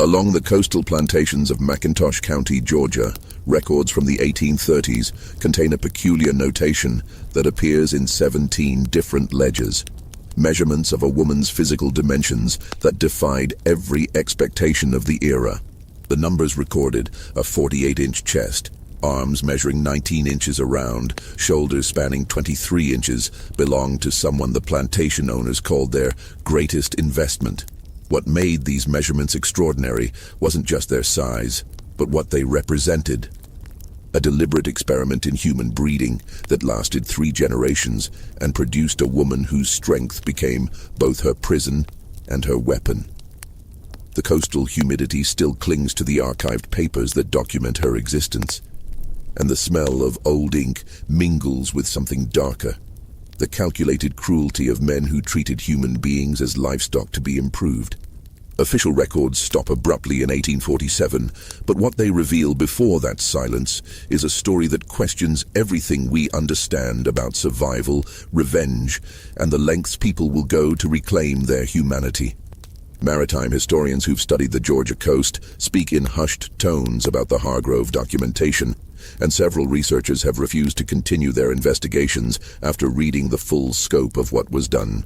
Along the coastal plantations of McIntosh County, Georgia, records from the 1830s contain a peculiar notation that appears in 17 different ledgers. Measurements of a woman's physical dimensions that defied every expectation of the era. The numbers recorded: a 48-inch chest, arms measuring 19 inches around, shoulders spanning 23 inches, belonged to someone the plantation owners called their greatest investment. What made these measurements extraordinary wasn't just their size, but what they represented. A deliberate experiment in human breeding that lasted 3 generations and produced a woman whose strength became both her prison and her weapon. The coastal humidity still clings to the archived papers that document her existence, and the smell of old ink mingles with something darker. The calculated cruelty of men who treated human beings as livestock to be improved. Official records stop abruptly in 1847, but what they reveal before that silence is a story that questions everything we understand about survival, revenge, and the lengths people will go to reclaim their humanity. Maritime historians who've studied the Georgia coast speak in hushed tones about the Hargrove documentation, and several researchers have refused to continue their investigations after reading the full scope of what was done.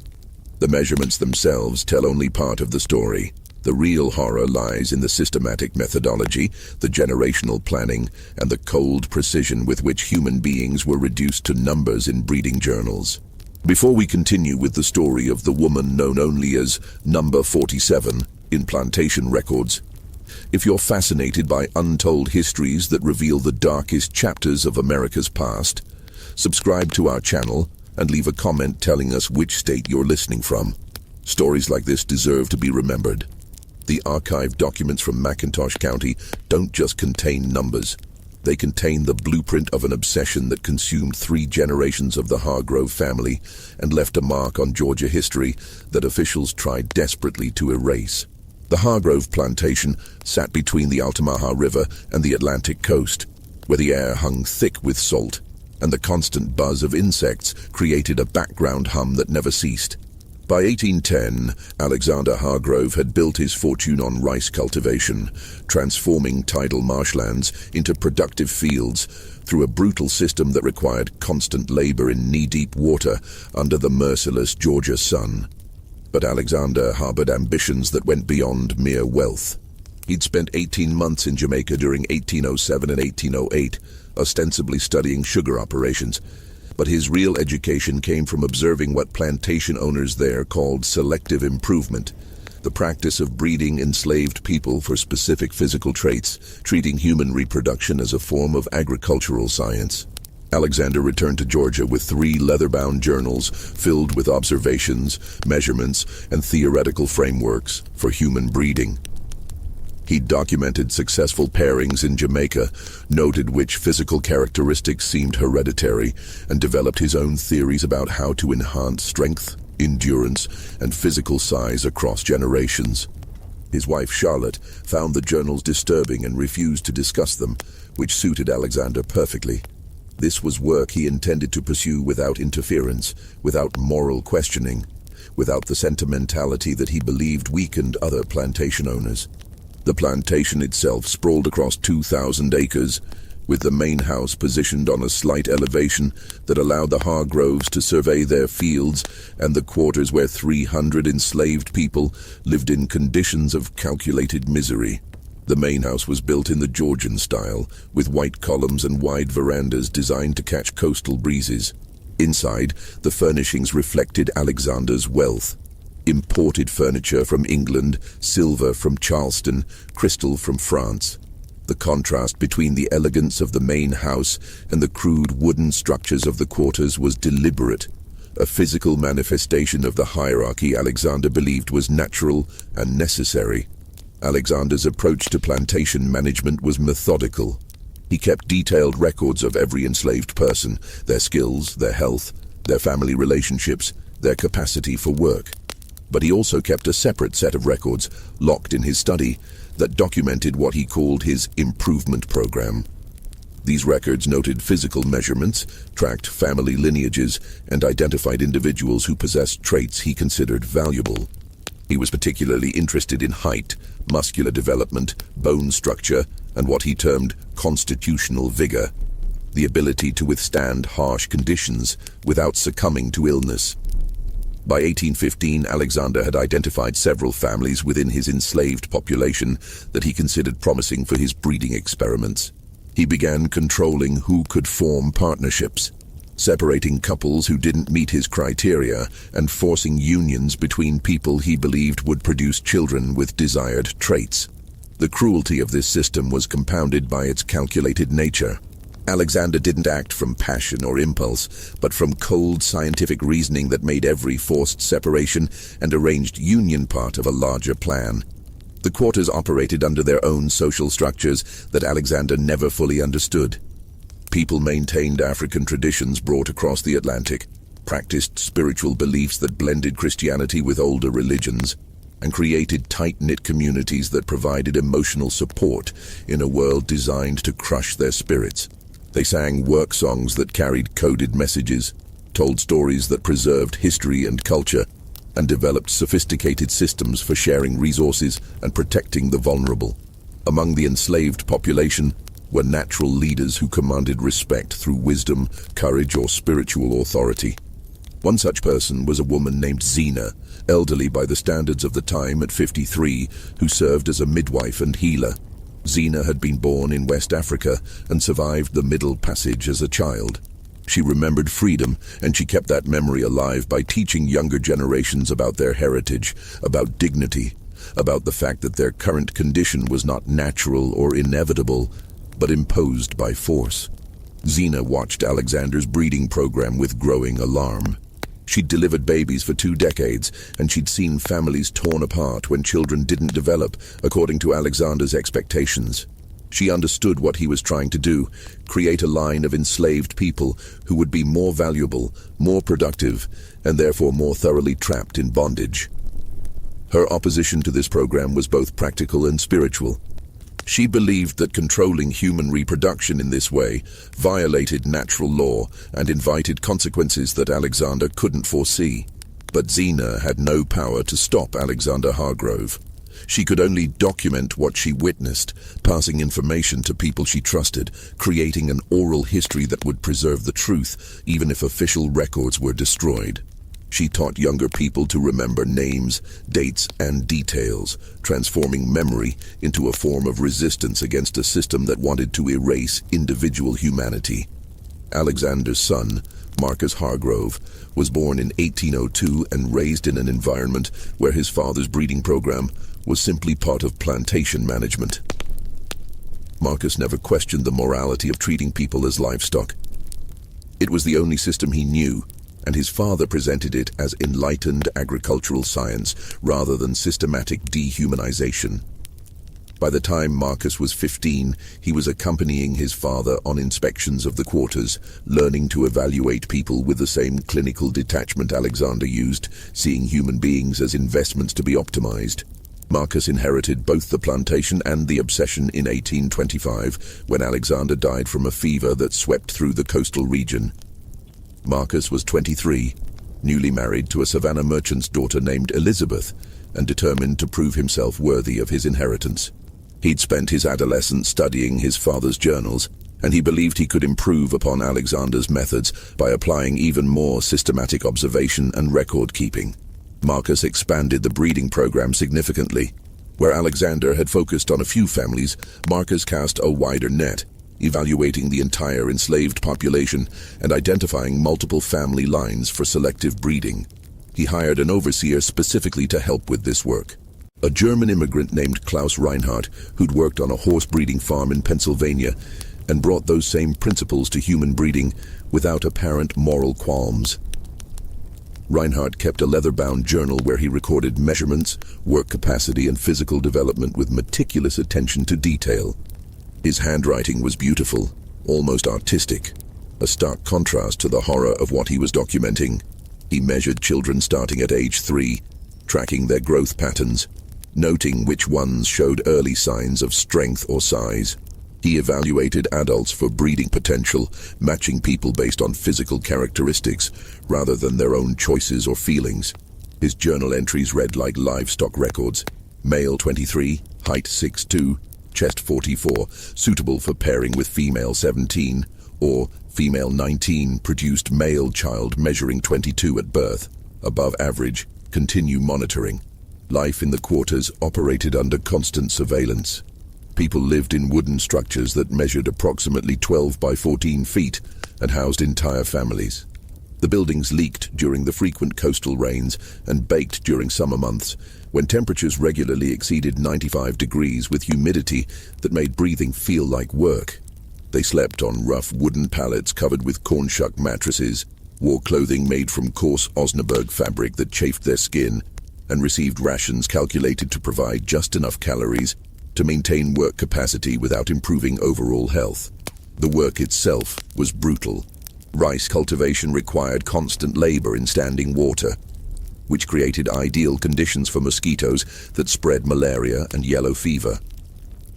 The measurements themselves tell only part of the story. The real horror lies in the systematic methodology, the generational planning, and the cold precision with which human beings were reduced to numbers in breeding journals. Before we continue with the story of the woman known only as Number 47 in plantation records, if you're fascinated by untold histories that reveal the darkest chapters of America's past, subscribe to our channel and leave a comment telling us which state you're listening from. Stories like this deserve to be remembered. The archived documents from McIntosh County don't just contain numbers. They contain the blueprint of an obsession that consumed 3 generations of the Hargrove family and left a mark on Georgia history that officials tried desperately to erase. The Hargrove Plantation sat between the Altamaha River and the Atlantic coast, where the air hung thick with salt, and the constant buzz of insects created a background hum that never ceased. By 1810, Alexander Hargrove had built his fortune on rice cultivation, transforming tidal marshlands into productive fields through a brutal system that required constant labor in knee-deep water under the merciless Georgia sun. But Alexander harbored ambitions that went beyond mere wealth. He'd spent 18 months in Jamaica during 1807 and 1808, ostensibly studying sugar operations. But his real education came from observing what plantation owners there called selective improvement, the practice of breeding enslaved people for specific physical traits, treating human reproduction as a form of agricultural science. Alexander returned to Georgia with 3 leather-bound journals filled with observations, measurements, and theoretical frameworks for human breeding. He documented successful pairings in Jamaica, noted which physical characteristics seemed hereditary, and developed his own theories about how to enhance strength, endurance, and physical size across generations. His wife Charlotte found the journals disturbing and refused to discuss them, which suited Alexander perfectly. This was work he intended to pursue without interference, without moral questioning, without the sentimentality that he believed weakened other plantation owners. The plantation itself sprawled across 2,000 acres, with the main house positioned on a slight elevation that allowed the Hargroves to survey their fields and the quarters where 300 enslaved people lived in conditions of calculated misery. The main house was built in the Georgian style, with white columns and wide verandas designed to catch coastal breezes. Inside, the furnishings reflected Alexander's wealth. Imported furniture from England, silver from Charleston, crystal from France. The contrast between the elegance of the main house and the crude wooden structures of the quarters was deliberate, a physical manifestation of the hierarchy Alexander believed was natural and necessary. Alexander's approach to plantation management was methodical. He kept detailed records of every enslaved person, their skills, their health, their family relationships, their capacity for work. But he also kept a separate set of records, locked in his study, that documented what he called his improvement program. These records noted physical measurements, tracked family lineages, and identified individuals who possessed traits he considered valuable. He was particularly interested in height, muscular development, bone structure, and what he termed constitutional vigor, the ability to withstand harsh conditions without succumbing to illness. By 1815, Alexander had identified several families within his enslaved population that he considered promising for his breeding experiments. He began controlling who could form partnerships, separating couples who didn't meet his criteria and forcing unions between people he believed would produce children with desired traits. The cruelty of this system was compounded by its calculated nature. Alexander didn't act from passion or impulse, but from cold scientific reasoning that made every forced separation and arranged union part of a larger plan. The quarters operated under their own social structures that Alexander never fully understood. People maintained African traditions brought across the Atlantic, practiced spiritual beliefs that blended Christianity with older religions, and created tight-knit communities that provided emotional support in a world designed to crush their spirits. They sang work songs that carried coded messages, told stories that preserved history and culture, and developed sophisticated systems for sharing resources and protecting the vulnerable. Among the enslaved population were natural leaders who commanded respect through wisdom, courage, or spiritual authority. One such person was a woman named Zena, elderly by the standards of the time at 53, who served as a midwife and healer. Zena had been born in West Africa and survived the Middle Passage as a child. She remembered freedom, and she kept that memory alive by teaching younger generations about their heritage, about dignity, about the fact that their current condition was not natural or inevitable, but imposed by force. Zena watched Alexander's breeding program with growing alarm. She'd delivered babies for 2 decades, and she'd seen families torn apart when children didn't develop according to Alexander's expectations. She understood what he was trying to do, create a line of enslaved people who would be more valuable, more productive, and therefore more thoroughly trapped in bondage. Her opposition to this program was both practical and spiritual. She believed that controlling human reproduction in this way violated natural law and invited consequences that Alexander couldn't foresee. But Zena had no power to stop Alexander Hargrove. She could only document what she witnessed, passing information to people she trusted, creating an oral history that would preserve the truth, even if official records were destroyed. She taught younger people to remember names, dates, and details, transforming memory into a form of resistance against a system that wanted to erase individual humanity. Alexander's son, Marcus Hargrove, was born in 1802 and raised in an environment where his father's breeding program was simply part of plantation management. Marcus never questioned the morality of treating people as livestock. It was the only system he knew, and his father presented it as enlightened agricultural science rather than systematic dehumanization. By the time Marcus was 15, he was accompanying his father on inspections of the quarters, learning to evaluate people with the same clinical detachment Alexander used, seeing human beings as investments to be optimized. Marcus inherited both the plantation and the obsession in 1825, when Alexander died from a fever that swept through the coastal region. Marcus was 23, newly married to a Savannah merchant's daughter named Elizabeth, and determined to prove himself worthy of his inheritance. He'd spent his adolescence studying his father's journals, and he believed he could improve upon Alexander's methods by applying even more systematic observation and record-keeping. Marcus expanded the breeding program significantly. Where Alexander had focused on a few families, Marcus cast a wider net, evaluating the entire enslaved population and identifying multiple family lines for selective breeding. He hired an overseer specifically to help with this work, a German immigrant named Klaus Reinhardt, who'd worked on a horse breeding farm in Pennsylvania and brought those same principles to human breeding without apparent moral qualms. Reinhardt kept a leather-bound journal where he recorded measurements, work capacity, and physical development with meticulous attention to detail. His handwriting was beautiful, almost artistic, a stark contrast to the horror of what he was documenting. He measured children starting at age 3, tracking their growth patterns, noting which ones showed early signs of strength or size. He evaluated adults for breeding potential, matching people based on physical characteristics rather than their own choices or feelings. His journal entries read like livestock records. Male 23, height 6'2", chest 44, suitable for pairing with female 17, or female 19, produced male child measuring 22 at birth, above average, continue monitoring. Life in the quarters operated under constant surveillance. People lived in wooden structures that measured approximately 12 by 14 feet and housed entire families. The buildings leaked during the frequent coastal rains and baked during summer months, when temperatures regularly exceeded 95 degrees with humidity that made breathing feel like work. They slept on rough wooden pallets covered with corn-shuck mattresses, wore clothing made from coarse Osnaburg fabric that chafed their skin, and received rations calculated to provide just enough calories to maintain work capacity without improving overall health. The work itself was brutal. Rice cultivation required constant labor in standing water, which created ideal conditions for mosquitoes that spread malaria and yellow fever.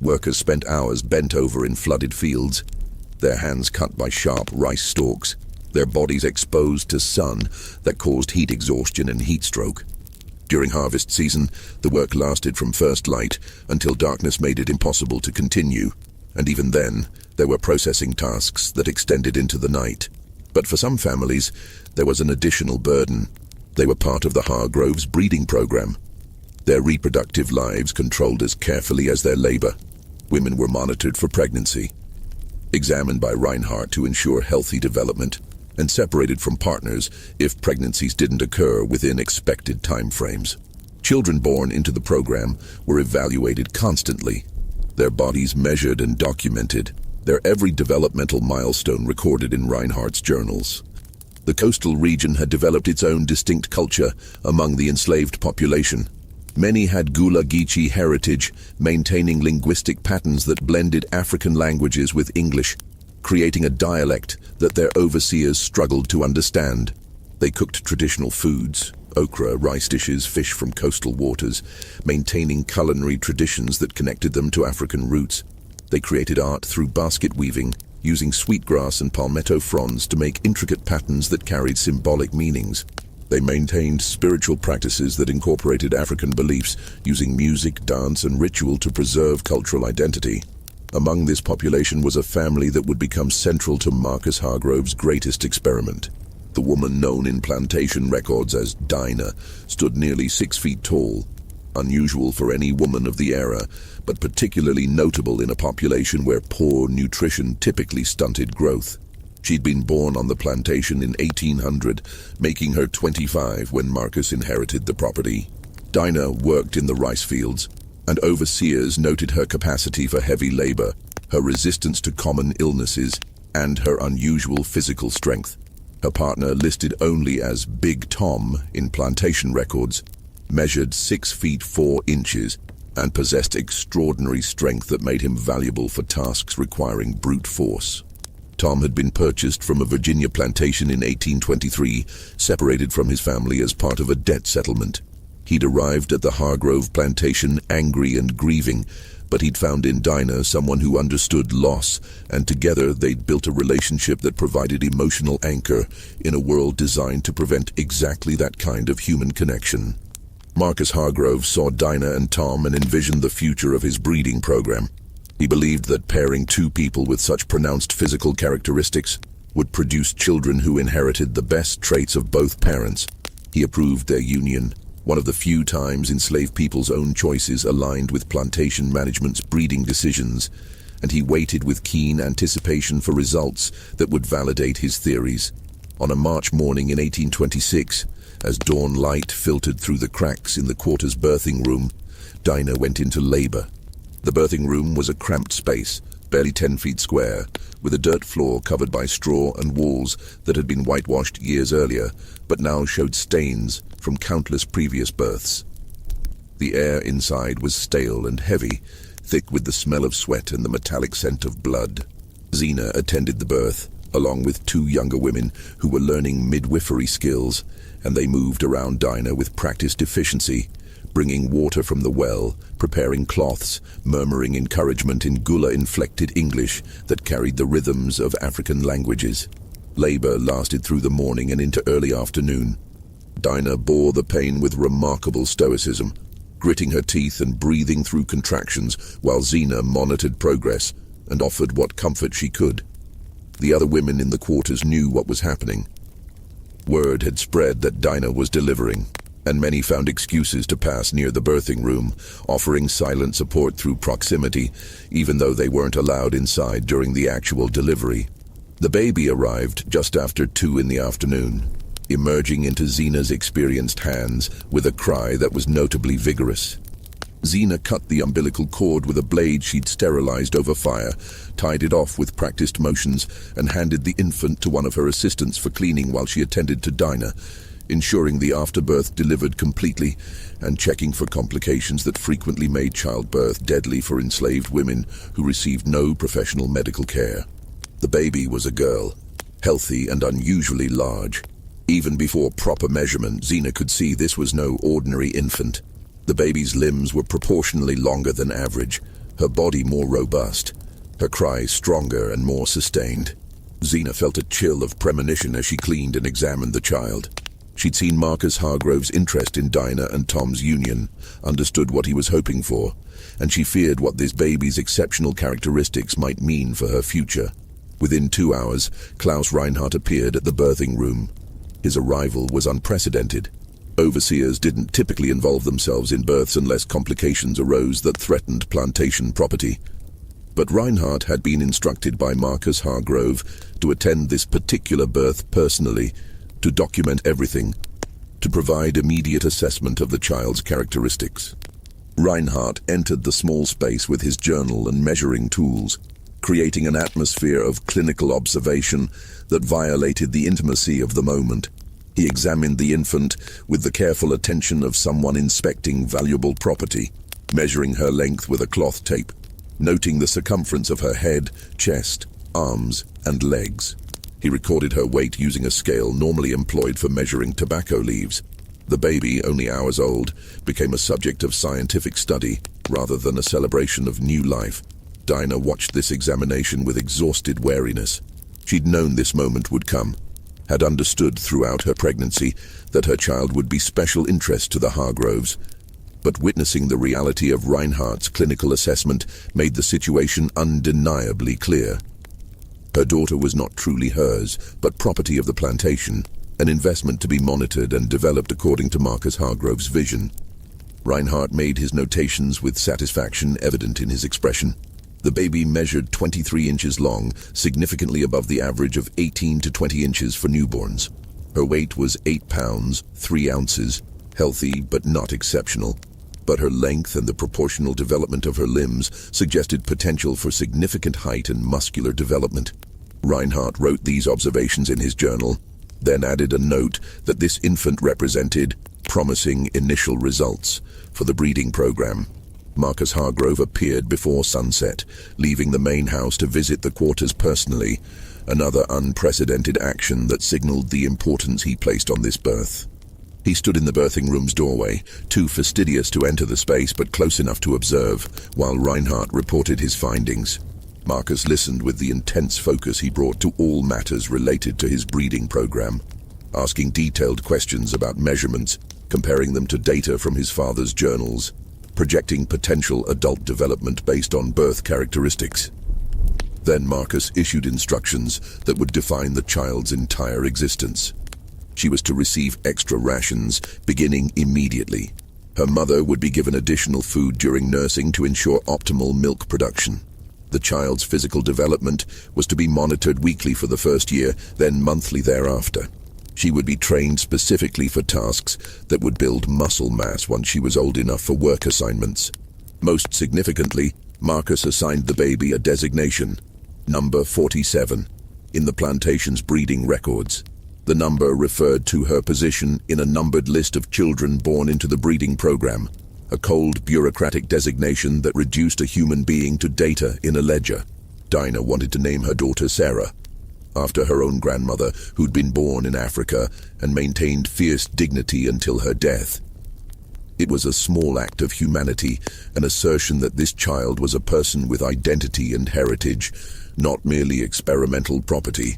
Workers spent hours bent over in flooded fields, their hands cut by sharp rice stalks, their bodies exposed to sun that caused heat exhaustion and heat stroke. During harvest season, the work lasted from first light until darkness made it impossible to continue, and even then, there were processing tasks that extended into the night. But for some families, there was an additional burden. They were part of the Hargroves breeding program, their reproductive lives controlled as carefully as their labor. Women were monitored for pregnancy, examined by Reinhardt to ensure healthy development, and separated from partners if pregnancies didn't occur within expected time frames. Children born into the program were evaluated constantly, their bodies measured and documented, their every developmental milestone recorded in Reinhardt's journals. The coastal region had developed its own distinct culture among the enslaved population. Many had Gula Geechee heritage, maintaining linguistic patterns that blended African languages with English, creating a dialect that their overseers struggled to understand. They cooked traditional foods, okra, rice dishes, fish from coastal waters, maintaining culinary traditions that connected them to African roots. They created art through basket weaving, using sweetgrass and palmetto fronds to make intricate patterns that carried symbolic meanings. They maintained spiritual practices that incorporated African beliefs, using music, dance, and ritual to preserve cultural identity. Among this population was a family that would become central to Marcus Hargrove's greatest experiment. The woman known in plantation records as Dinah stood nearly 6 feet tall, unusual for any woman of the era, but particularly notable in a population where poor nutrition typically stunted growth. She'd been born on the plantation in 1800, making her 25 when Marcus inherited the property. Dinah worked in the rice fields, and overseers noted her capacity for heavy labor, her resistance to common illnesses, and her unusual physical strength. Her partner, listed only as Big Tom in plantation records, measured 6 feet 4 inches and possessed extraordinary strength that made him valuable for tasks requiring brute force. Tom had been purchased from a Virginia plantation in 1823, separated from his family as part of a debt settlement. He'd arrived at the Hargrove plantation angry and grieving, but he'd found in Dinah someone who understood loss, and together they'd built a relationship that provided emotional anchor in a world designed to prevent exactly that kind of human connection. Marcus Hargrove saw Dinah and Tom and envisioned the future of his breeding program. He believed that pairing two people with such pronounced physical characteristics would produce children who inherited the best traits of both parents. He approved their union, one of the few times enslaved people's own choices aligned with plantation management's breeding decisions, and he waited with keen anticipation for results that would validate his theories. On a March morning in 1826, as dawn light filtered through the cracks in the quarter's birthing room, Dinah went into labor. The birthing room was a cramped space, barely 10 feet square, with a dirt floor covered by straw and walls that had been whitewashed years earlier, but now showed stains from countless previous births. The air inside was stale and heavy, thick with the smell of sweat and the metallic scent of blood. Zena attended the birth, along with 2 younger women who were learning midwifery skills, and they moved around Dinah with practiced efficiency, bringing water from the well, preparing cloths, murmuring encouragement in Gula-inflected English that carried the rhythms of African languages. Labor lasted through the morning and into early afternoon. Dinah bore the pain with remarkable stoicism, gritting her teeth and breathing through contractions while Zena monitored progress and offered what comfort she could. The other women in the quarters knew what was happening. Word had spread that Dinah was delivering, and many found excuses to pass near the birthing room, offering silent support through proximity, even though they weren't allowed inside during the actual delivery. The baby arrived just after 2 in the afternoon, emerging into Zena's experienced hands with a cry that was notably vigorous. Zena cut the umbilical cord with a blade she'd sterilized over fire, tied it off with practiced motions, and handed the infant to one of her assistants for cleaning while she attended to Dinah, ensuring the afterbirth delivered completely and checking for complications that frequently made childbirth deadly for enslaved women who received no professional medical care. The baby was a girl, healthy and unusually large. Even before proper measurement, Zena could see this was no ordinary infant. The baby's limbs were proportionally longer than average, her body more robust, her cries stronger and more sustained. Zena felt a chill of premonition as she cleaned and examined the child. She'd seen Marcus Hargrove's interest in Dinah and Tom's union, understood what he was hoping for, and she feared what this baby's exceptional characteristics might mean for her future. Within 2 hours, Klaus Reinhardt appeared at the birthing room. His arrival was unprecedented. Overseers didn't typically involve themselves in births unless complications arose that threatened plantation property. But Reinhardt had been instructed by Marcus Hargrove to attend this particular birth personally, to document everything, to provide immediate assessment of the child's characteristics. Reinhardt entered the small space with his journal and measuring tools, creating an atmosphere of clinical observation that violated the intimacy of the moment. He examined the infant with the careful attention of someone inspecting valuable property, measuring her length with a cloth tape, noting the circumference of her head, chest, arms, and legs. He recorded her weight using a scale normally employed for measuring tobacco leaves. The baby, only hours old, became a subject of scientific study rather than a celebration of new life. Dinah watched this examination with exhausted wariness. She'd known this moment would come, had understood throughout her pregnancy that her child would be special interest to the Hargroves, but witnessing the reality of Reinhardt's clinical assessment made the situation undeniably clear. Her daughter was not truly hers, but property of the plantation, an investment to be monitored and developed according to Marcus Hargrove's vision. Reinhardt made his notations with satisfaction evident in his expression. The baby measured 23 inches long, significantly above the average of 18 to 20 inches for newborns. Her weight was 8 pounds, 3 ounces, healthy but not exceptional. But her length and the proportional development of her limbs suggested potential for significant height and muscular development. Reinhardt wrote these observations in his journal, then added a note that this infant represented promising initial results for the breeding program. Marcus Hargrove appeared before sunset, leaving the main house to visit the quarters personally, another unprecedented action that signaled the importance he placed on this birth. He stood in the birthing room's doorway, too fastidious to enter the space but close enough to observe, while Reinhardt reported his findings. Marcus listened with the intense focus he brought to all matters related to his breeding program, asking detailed questions about measurements, comparing them to data from his father's journals, projecting potential adult development based on birth characteristics. Then Marcus issued instructions that would define the child's entire existence. She was to receive extra rations, beginning immediately. Her mother would be given additional food during nursing to ensure optimal milk production. The child's physical development was to be monitored weekly for the first year, then monthly thereafter. She would be trained specifically for tasks that would build muscle mass once she was old enough for work assignments. Most significantly, Marcus assigned the baby a designation, number 47, in the plantation's breeding records. The number referred to her position in a numbered list of children born into the breeding program, a cold bureaucratic designation that reduced a human being to data in a ledger. Dinah wanted to name her daughter Sarah, after her own grandmother, who'd been born in Africa and maintained fierce dignity until her death. It was a small act of humanity, an assertion that this child was a person with identity and heritage, not merely experimental property.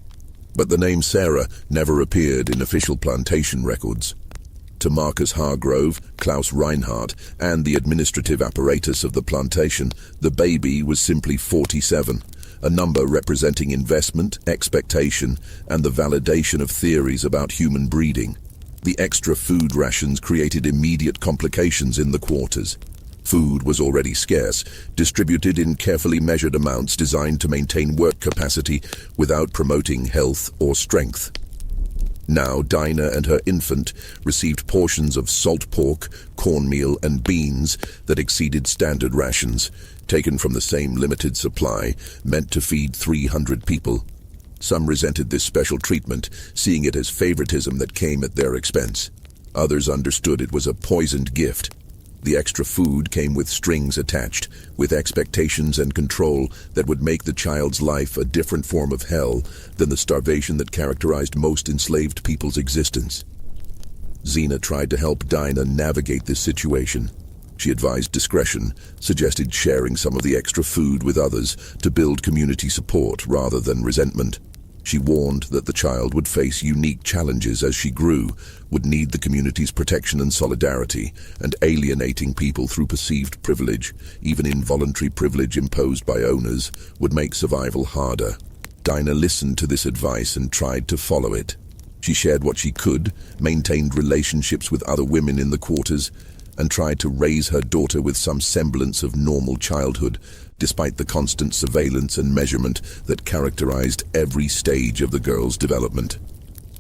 But the name Sarah never appeared in official plantation records. To Marcus Hargrove, Klaus Reinhardt, and the administrative apparatus of the plantation, the baby was simply 47, a number representing investment, expectation, and the validation of theories about human breeding. The extra food rations created immediate complications in the quarters. Food was already scarce, distributed in carefully measured amounts designed to maintain work capacity without promoting health or strength. Now Dinah and her infant received portions of salt pork, cornmeal, and beans that exceeded standard rations, taken from the same limited supply, meant to feed 300 people. Some resented this special treatment, seeing it as favoritism that came at their expense. Others understood it was a poisoned gift. The extra food came with strings attached, with expectations and control that would make the child's life a different form of hell than the starvation that characterized most enslaved people's existence. Xena tried to help Dinah navigate this situation. She advised discretion, suggested sharing some of the extra food with others to build community support rather than resentment. She warned that the child would face unique challenges as she grew, would need the community's protection and solidarity, and alienating people through perceived privilege, even involuntary privilege imposed by owners, would make survival harder. Dinah listened to this advice and tried to follow it. She shared what she could, maintained relationships with other women in the quarters, and tried to raise her daughter with some semblance of normal childhood, despite the constant surveillance and measurement that characterized every stage of the girl's development.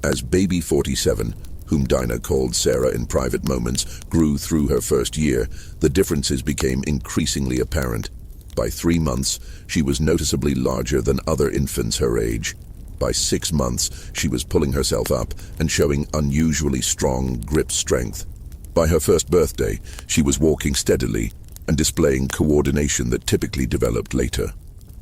As baby 47, whom Dinah called Sarah in private moments, grew through her first year, the differences became increasingly apparent. By 3 months, she was noticeably larger than other infants her age. By 6 months, she was pulling herself up and showing unusually strong grip strength. By her first birthday, she was walking steadily and displaying coordination that typically developed later.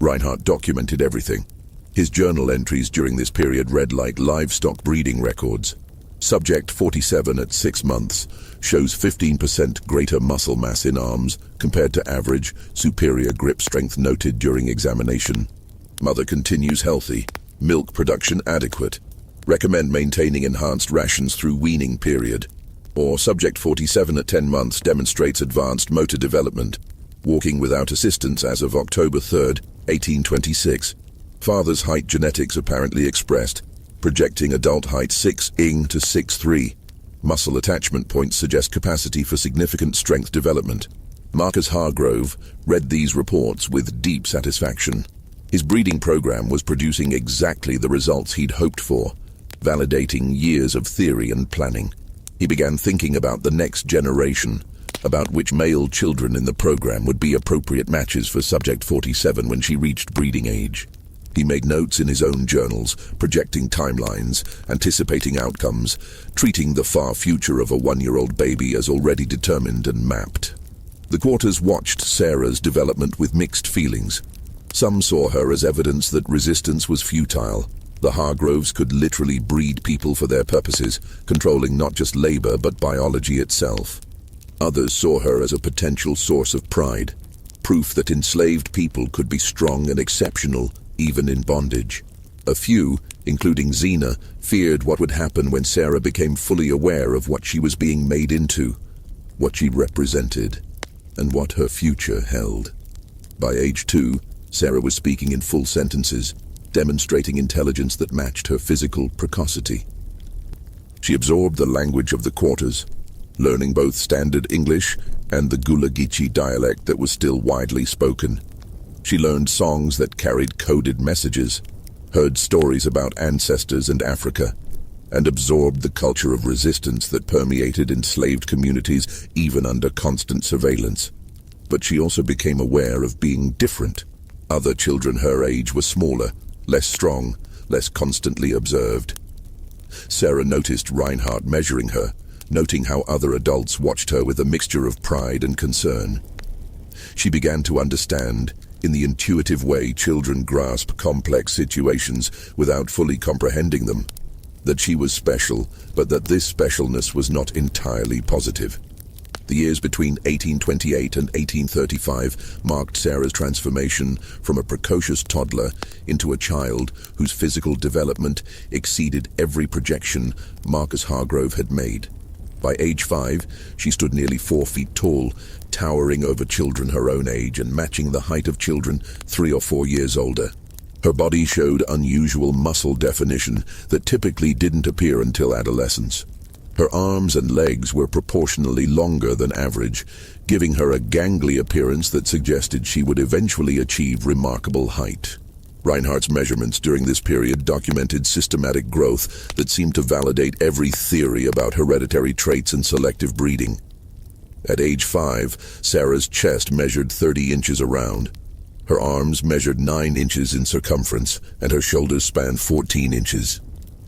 Reinhardt documented everything. His journal entries during this period read like livestock breeding records. Subject 47 at 6 months shows 15% greater muscle mass in arms compared to average, superior grip strength noted during examination. Mother continues healthy. Milk production adequate. Recommend maintaining enhanced rations through weaning period. Or subject 47 at 10 months demonstrates advanced motor development, walking without assistance as of October 3, 1826. Father's height genetics apparently expressed, projecting adult height 6'ing to 6'3". Muscle attachment points suggest capacity for significant strength development. Marcus Hargrove read these reports with deep satisfaction. His breeding program was producing exactly the results he'd hoped for, validating years of theory and planning. He began thinking about the next generation, about which male children in the program would be appropriate matches for Subject 47 when she reached breeding age. He made notes in his own journals, projecting timelines, anticipating outcomes, treating the far future of a 1-year-old baby as already determined and mapped. The quarters watched Sarah's development with mixed feelings. Some saw her as evidence that resistance was futile. The Hargroves could literally breed people for their purposes, controlling not just labor but biology itself. Others saw her as a potential source of pride, proof that enslaved people could be strong and exceptional, even in bondage. A few, including Xena, feared what would happen when Sarah became fully aware of what she was being made into, what she represented, and what her future held. By age 2, Sarah was speaking in full sentences, demonstrating intelligence that matched her physical precocity. She absorbed the language of the quarters, learning both standard English and the Gulagichi dialect that was still widely spoken. She learned songs that carried coded messages, heard stories about ancestors and Africa, and absorbed the culture of resistance that permeated enslaved communities even under constant surveillance. But she also became aware of being different. Other children her age were smaller, less strong, less constantly observed. Sarah noticed Reinhardt measuring her, noting how other adults watched her with a mixture of pride and concern. She began to understand, in the intuitive way children grasp complex situations without fully comprehending them, that she was special, but that this specialness was not entirely positive. The years between 1828 and 1835 marked Sarah's transformation from a precocious toddler into a child whose physical development exceeded every projection Marcus Hargrove had made. By age 5, she stood nearly 4 feet tall, towering over children her own age and matching the height of children 3 or 4 years older. Her body showed unusual muscle definition that typically didn't appear until adolescence. Her arms and legs were proportionally longer than average, giving her a gangly appearance that suggested she would eventually achieve remarkable height. Reinhardt's measurements during this period documented systematic growth that seemed to validate every theory about hereditary traits and selective breeding. At age 5, Sarah's chest measured 30 inches around. Her arms measured 9 inches in circumference, and her shoulders spanned 14 inches.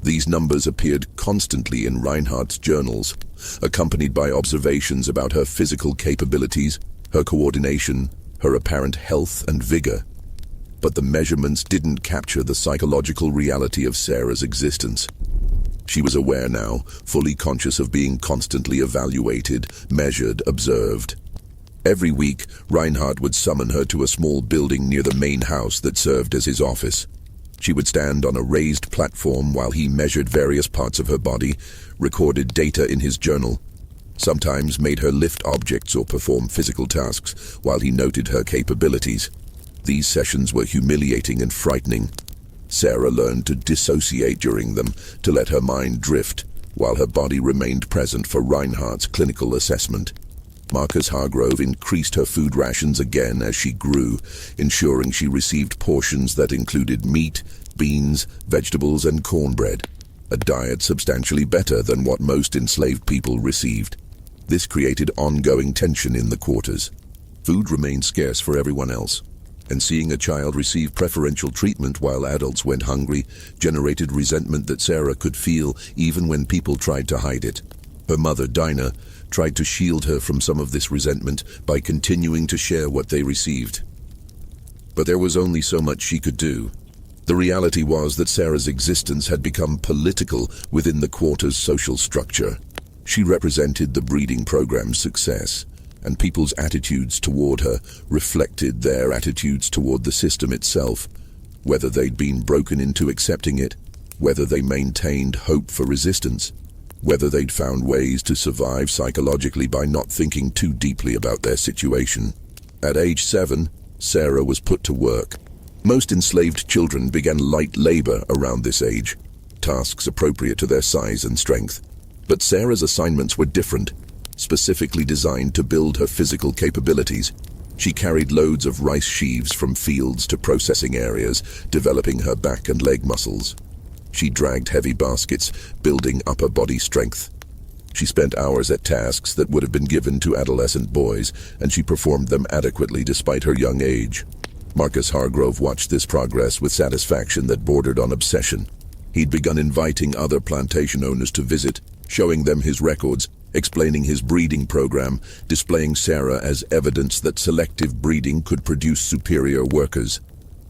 These numbers appeared constantly in Reinhardt's journals, accompanied by observations about her physical capabilities, her coordination, her apparent health and vigor. But the measurements didn't capture the psychological reality of Sarah's existence. She was aware now, fully conscious of being constantly evaluated, measured, observed. Every week, Reinhardt would summon her to a small building near the main house that served as his office. She would stand on a raised platform while he measured various parts of her body, recorded data in his journal, sometimes made her lift objects or perform physical tasks while he noted her capabilities. These sessions were humiliating and frightening. Sarah learned to dissociate during them, to let her mind drift, while her body remained present for Reinhardt's clinical assessment. Marcus Hargrove increased her food rations again as she grew, ensuring she received portions that included meat, beans, vegetables, and cornbread, a diet substantially better than what most enslaved people received. This created ongoing tension in the quarters. Food remained scarce for everyone else, and seeing a child receive preferential treatment while adults went hungry generated resentment that Sarah could feel even when people tried to hide it. Her mother, Dinah, tried to shield her from some of this resentment by continuing to share what they received. But there was only so much she could do. The reality was that Sarah's existence had become political within the quarter's social structure. She represented the breeding program's success, and people's attitudes toward her reflected their attitudes toward the system itself, whether they'd been broken into accepting it, whether they maintained hope for resistance, whether they'd found ways to survive psychologically by not thinking too deeply about their situation. At age 7, Sarah was put to work. Most enslaved children began light labor around this age, tasks appropriate to their size and strength. But Sarah's assignments were different, specifically designed to build her physical capabilities. She carried loads of rice sheaves from fields to processing areas, developing her back and leg muscles. She dragged heavy baskets, building upper body strength. She spent hours at tasks that would have been given to adolescent boys, and she performed them adequately despite her young age. Marcus Hargrove watched this progress with satisfaction that bordered on obsession. He'd begun inviting other plantation owners to visit, showing them his records, explaining his breeding program, displaying Sarah as evidence that selective breeding could produce superior workers.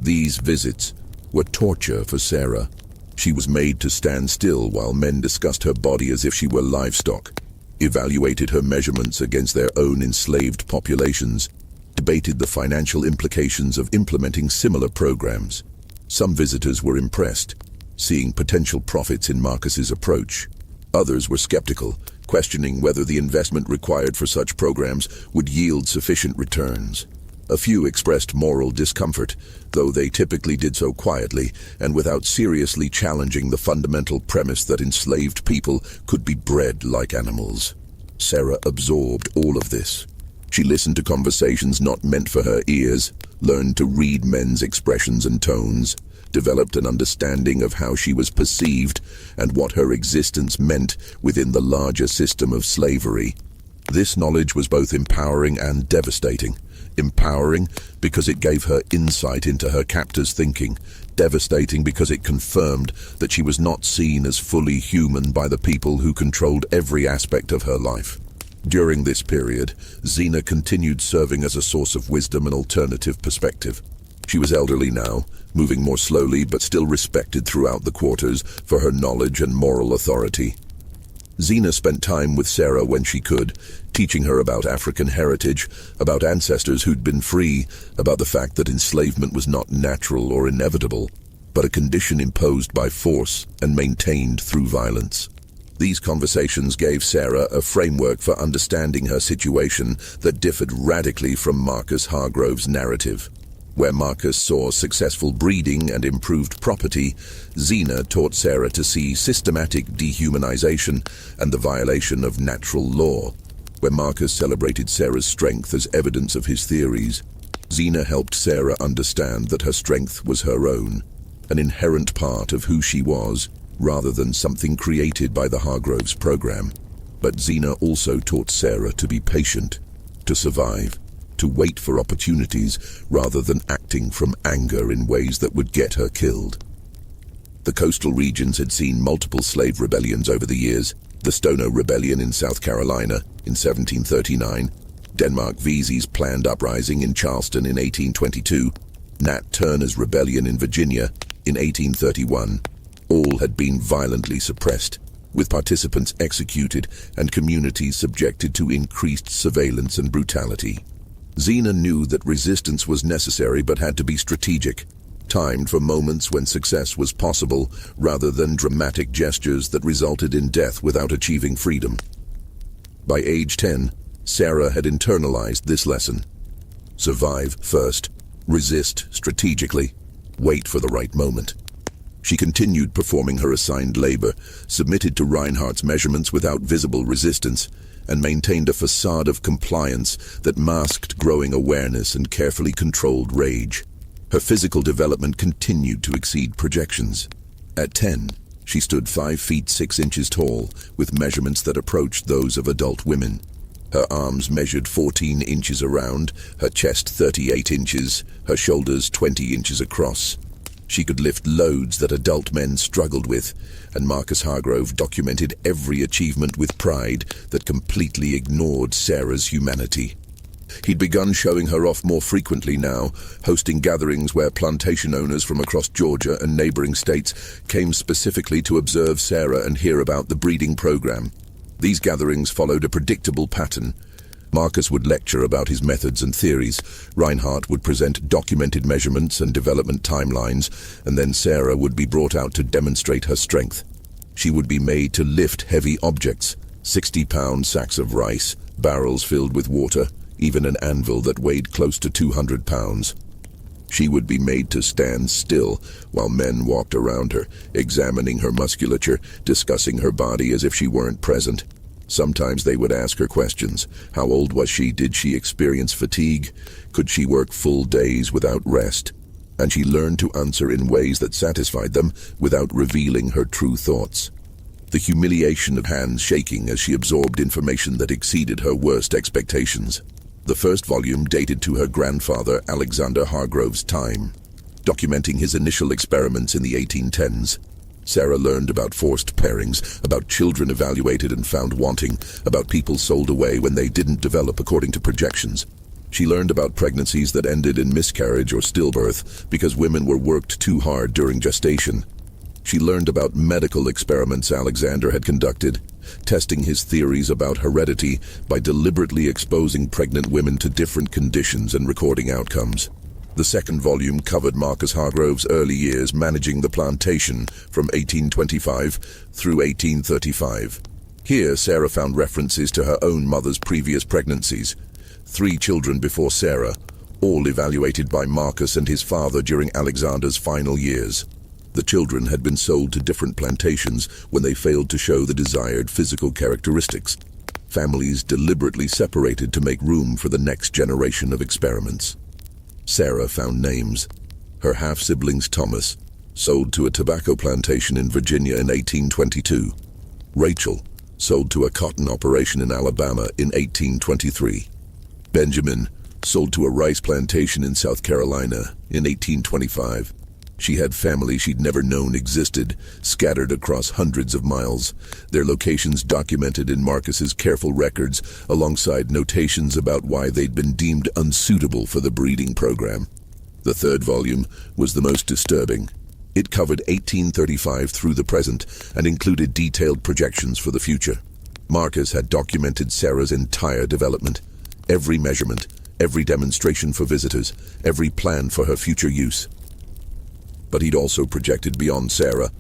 These visits were torture for Sarah. She was made to stand still while men discussed her body as if she were livestock, evaluated her measurements against their own enslaved populations, debated the financial implications of implementing similar programs. Some visitors were impressed, seeing potential profits in Marcus's approach. Others were skeptical, questioning whether the investment required for such programs would yield sufficient returns. A few expressed moral discomfort, though they typically did so quietly and without seriously challenging the fundamental premise that enslaved people could be bred like animals. Sarah absorbed all of this. She listened to conversations not meant for her ears, learned to read men's expressions and tones, developed an understanding of how she was perceived and what her existence meant within the larger system of slavery. This knowledge was both empowering and devastating. Empowering because it gave her insight into her captor's thinking, devastating because it confirmed that she was not seen as fully human by the people who controlled every aspect of her life. During this period, Zena continued serving as a source of wisdom and alternative perspective. She was elderly now, moving more slowly but still respected throughout the quarters for her knowledge and moral authority. Zena spent time with Sarah when she could, teaching her about African heritage, about ancestors who'd been free, about the fact that enslavement was not natural or inevitable, but a condition imposed by force and maintained through violence. These conversations gave Sarah a framework for understanding her situation that differed radically from Marcus Hargrove's narrative. Where Marcus saw successful breeding and improved property, Xena taught Sarah to see systematic dehumanization and the violation of natural law. Where Marcus celebrated Sarah's strength as evidence of his theories, Xena helped Sarah understand that her strength was her own, an inherent part of who she was, rather than something created by the Hargroves program. But Xena also taught Sarah to be patient, to survive, to wait for opportunities rather than acting from anger in ways that would get her killed. The coastal regions had seen multiple slave rebellions over the years: the Stono Rebellion in South Carolina in 1739, Denmark Vesey's planned uprising in Charleston in 1822, Nat Turner's rebellion in Virginia in 1831. All had been violently suppressed, with participants executed and communities subjected to increased surveillance and brutality. Xena knew that resistance was necessary but had to be strategic, timed for moments when success was possible rather than dramatic gestures that resulted in death without achieving freedom. By age 10, Sarah had internalized this lesson. Survive first, resist strategically, wait for the right moment. She continued performing her assigned labor, submitted to Reinhardt's measurements without visible resistance, and maintained a facade of compliance that masked growing awareness and carefully controlled rage. Her physical development continued to exceed projections. At 10, she stood 5 feet 6 inches tall, with measurements that approached those of adult women. Her arms measured 14 inches around, her chest 38 inches, her shoulders 20 inches across. She could lift loads that adult men struggled with, and Marcus Hargrove documented every achievement with pride that completely ignored Sarah's humanity. He'd begun showing her off more frequently now, hosting gatherings where plantation owners from across Georgia and neighboring states came specifically to observe Sarah and hear about the breeding program. These gatherings followed a predictable pattern. Marcus would lecture about his methods and theories, Reinhardt would present documented measurements and development timelines, and then Sarah would be brought out to demonstrate her strength. She would be made to lift heavy objects, 60-pound sacks of rice, barrels filled with water, even an anvil that weighed close to 200 pounds. She would be made to stand still while men walked around her, examining her musculature, discussing her body as if she weren't present. Sometimes they would ask her questions. How old was she? Did she experience fatigue? Could she work full days without rest? And she learned to answer in ways that satisfied them without revealing her true thoughts. The humiliation of hands shaking as she absorbed information that exceeded her worst expectations. The first volume dated to her grandfather Alexander Hargrove's time, documenting his initial experiments in the 1810s. Sarah learned about forced pairings, about children evaluated and found wanting, about people sold away when they didn't develop according to projections. She learned about pregnancies that ended in miscarriage or stillbirth because women were worked too hard during gestation. She learned about medical experiments Alexander had conducted, testing his theories about heredity by deliberately exposing pregnant women to different conditions and recording outcomes. The second volume covered Marcus Hargrove's early years managing the plantation from 1825 through 1835. Here, Sarah found references to her own mother's previous pregnancies. 3 children before Sarah, all evaluated by Marcus and his father during Alexander's final years. The children had been sold to different plantations when they failed to show the desired physical characteristics. Families deliberately separated to make room for the next generation of experiments. Sarah found names. Her half-siblings Thomas, sold to a tobacco plantation in Virginia in 1822. Rachel, sold to a cotton operation in Alabama in 1823. Benjamin, sold to a rice plantation in South Carolina in 1825. She had family she'd never known existed, scattered across hundreds of miles, their locations documented in Marcus's careful records, alongside notations about why they'd been deemed unsuitable for the breeding program. The third volume was the most disturbing. It covered 1835 through the present and included detailed projections for the future. Marcus had documented Sarah's entire development, every measurement, every demonstration for visitors, every plan for her future use. But he'd also projected beyond Sarah,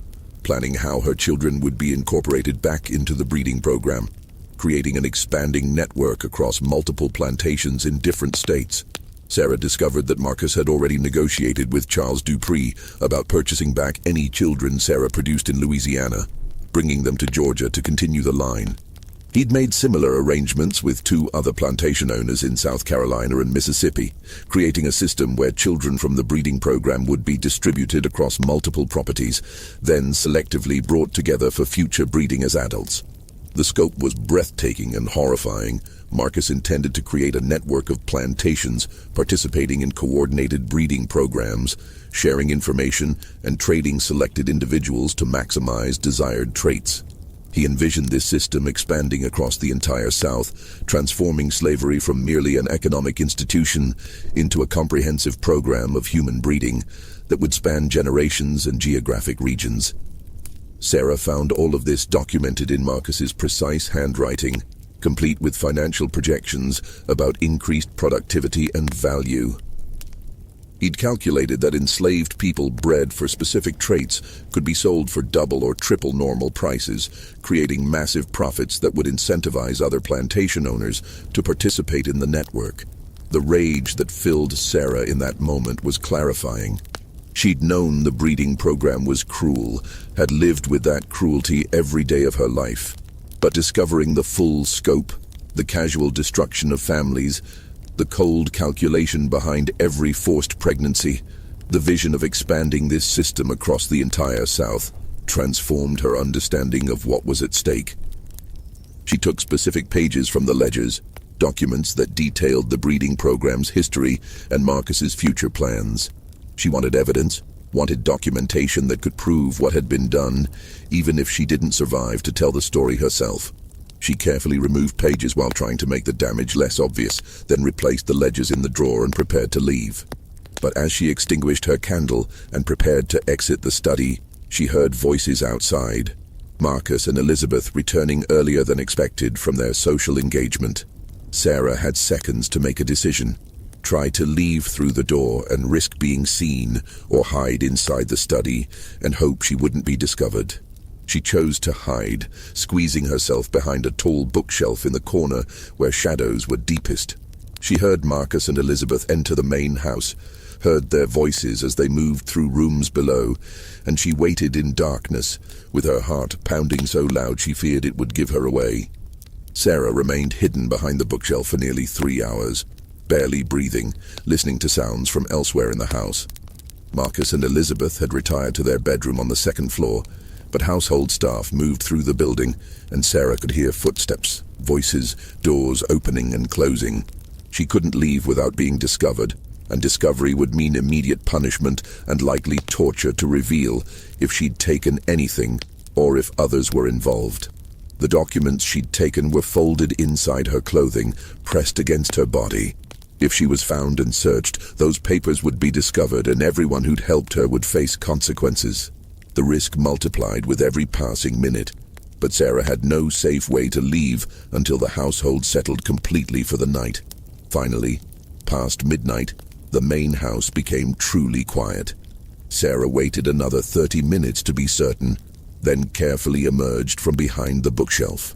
planning how her children would be incorporated back into the breeding program, creating an expanding network across multiple plantations in different states. Sarah discovered that Marcus had already negotiated with Charles Dupree about purchasing back any children Sarah produced in Louisiana, bringing them to Georgia to continue the line. He'd made similar arrangements with 2 other plantation owners in South Carolina and Mississippi, creating a system where children from the breeding program would be distributed across multiple properties, then selectively brought together for future breeding as adults. The scope was breathtaking and horrifying. Marcus intended to create a network of plantations participating in coordinated breeding programs, sharing information and trading selected individuals to maximize desired traits. He envisioned this system expanding across the entire South, transforming slavery from merely an economic institution into a comprehensive program of human breeding that would span generations and geographic regions. Sarah found all of this documented in Marcus's precise handwriting, complete with financial projections about increased productivity and value. He'd calculated that enslaved people bred for specific traits could be sold for double or triple normal prices, creating massive profits that would incentivize other plantation owners to participate in the network. The rage that filled Sarah in that moment was clarifying. She'd known the breeding program was cruel, had lived with that cruelty every day of her life. But discovering the full scope, the casual destruction of families, the cold calculation behind every forced pregnancy, the vision of expanding this system across the entire South, transformed her understanding of what was at stake. She took specific pages from the ledgers, documents that detailed the breeding program's history and Marcus's future plans. She wanted evidence, wanted documentation that could prove what had been done, even if she didn't survive to tell the story herself. She carefully removed pages while trying to make the damage less obvious, then replaced the ledgers in the drawer and prepared to leave. But as she extinguished her candle and prepared to exit the study, she heard voices outside. Marcus and Elizabeth returning earlier than expected from their social engagement. Sarah had seconds to make a decision. Try to leave through the door and risk being seen, or hide inside the study and hope she wouldn't be discovered. She chose to hide, squeezing herself behind a tall bookshelf in the corner where shadows were deepest. She heard Marcus and Elizabeth enter the main house, heard their voices as they moved through rooms below, and she waited in darkness, with her heart pounding so loud she feared it would give her away. Sarah remained hidden behind the bookshelf for nearly 3 hours, barely breathing, listening to sounds from elsewhere in the house. Marcus and Elizabeth had retired to their bedroom on the 2nd floor, but household staff moved through the building, and Sarah could hear footsteps, voices, doors opening and closing. She couldn't leave without being discovered, and discovery would mean immediate punishment and likely torture to reveal if she'd taken anything or if others were involved. The documents she'd taken were folded inside her clothing, pressed against her body. If she was found and searched, those papers would be discovered and everyone who'd helped her would face consequences. The risk multiplied with every passing minute, but Sarah had no safe way to leave until the household settled completely for the night. Finally, past midnight, the main house became truly quiet. Sarah waited another 30 minutes to be certain, then carefully emerged from behind the bookshelf.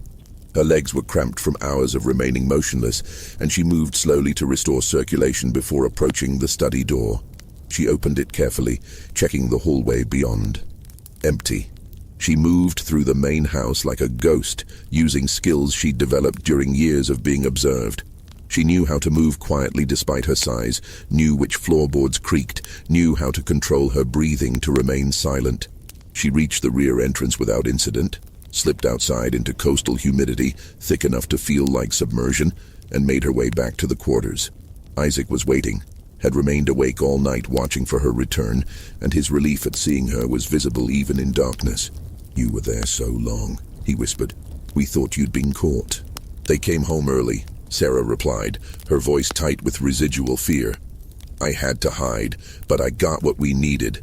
Her legs were cramped from hours of remaining motionless, and she moved slowly to restore circulation before approaching the study door. She opened it carefully, checking the hallway beyond. Empty. She moved through the main house like a ghost, using skills she'd developed during years of being observed. She knew how to move quietly despite her size, knew which floorboards creaked, knew how to control her breathing to remain silent. She reached the rear entrance without incident, slipped outside into coastal humidity, thick enough to feel like submersion, and made her way back to the quarters. Isaac was waiting, had remained awake all night watching for her return, and his relief at seeing her was visible even in darkness. "You were there so long," he whispered. "We thought you'd been caught." "They came home early," Sarah replied, her voice tight with residual fear. "I had to hide, but I got what we needed.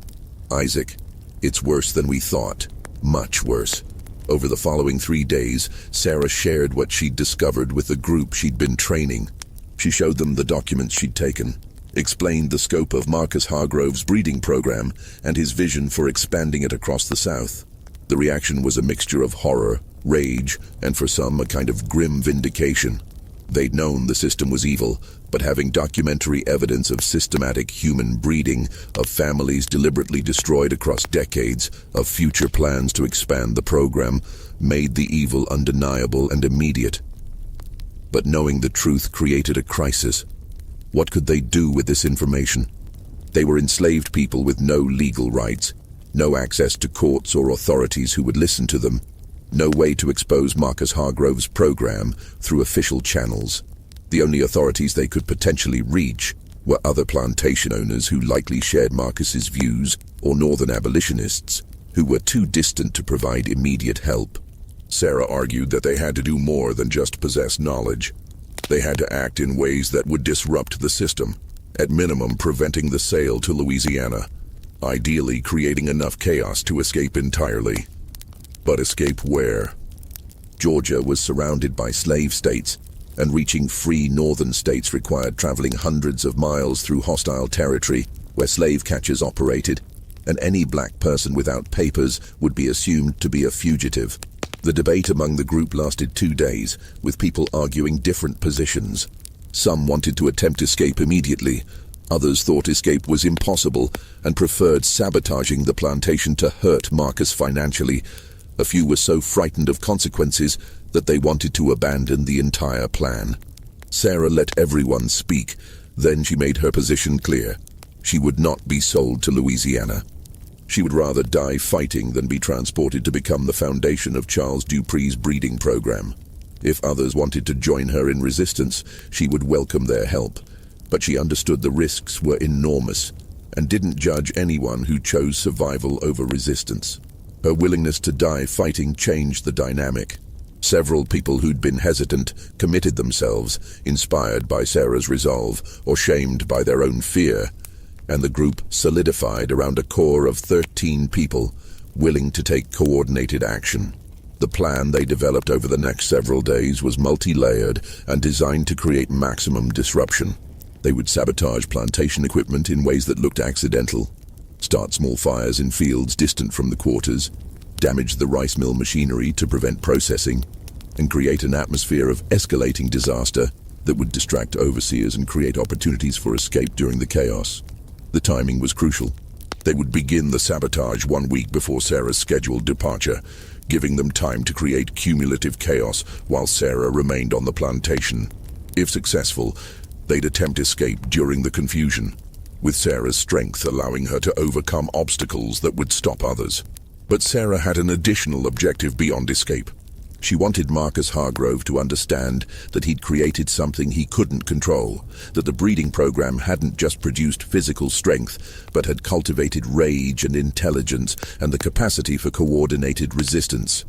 Isaac, it's worse than we thought. Much worse." Over the following 3 days, Sarah shared what she'd discovered with the group she'd been training. She showed them the documents she'd taken, explained the scope of Marcus Hargrove's breeding program and his vision for expanding it across the South. The reaction was a mixture of horror, rage, and for some, a kind of grim vindication. They'd known the system was evil, but having documentary evidence of systematic human breeding, of families deliberately destroyed across decades, of future plans to expand the program, made the evil undeniable and immediate. But knowing the truth created a crisis. What could they do with this information? They were enslaved people with no legal rights, no access to courts or authorities who would listen to them, no way to expose Marcus Hargrove's program through official channels. The only authorities they could potentially reach were other plantation owners who likely shared Marcus's views, or northern abolitionists who were too distant to provide immediate help. Sarah argued that they had to do more than just possess knowledge. They had to act in ways that would disrupt the system, at minimum preventing the sale to Louisiana, ideally creating enough chaos to escape entirely. But escape where? Georgia was surrounded by slave states, and reaching free northern states required traveling hundreds of miles through hostile territory where slave catchers operated, and any black person without papers would be assumed to be a fugitive. The debate among the group lasted 2 days, with people arguing different positions. Some wanted to attempt escape immediately. Others thought escape was impossible and preferred sabotaging the plantation to hurt Marcus financially. A few were so frightened of consequences that they wanted to abandon the entire plan. Sarah let everyone speak. Then she made her position clear. She would not be sold to Louisiana. She would rather die fighting than be transported to become the foundation of Charles Dupree's breeding program. If others wanted to join her in resistance, she would welcome their help. But she understood the risks were enormous and didn't judge anyone who chose survival over resistance. Her willingness to die fighting changed the dynamic. Several people who'd been hesitant committed themselves, inspired by Sarah's resolve or shamed by their own fear, and the group solidified around a core of 13 people willing to take coordinated action. The plan they developed over the next several days was multi-layered and designed to create maximum disruption. They would sabotage plantation equipment in ways that looked accidental, start small fires in fields distant from the quarters, damage the rice mill machinery to prevent processing, and create an atmosphere of escalating disaster that would distract overseers and create opportunities for escape during the chaos. The timing was crucial. They would begin the sabotage 1 week before Sarah's scheduled departure, giving them time to create cumulative chaos while Sarah remained on the plantation. If successful, they'd attempt escape during the confusion, with Sarah's strength allowing her to overcome obstacles that would stop others. But Sarah had an additional objective beyond escape. She wanted Marcus Hargrove to understand that he'd created something he couldn't control, that the breeding program hadn't just produced physical strength, but had cultivated rage and intelligence and the capacity for coordinated resistance.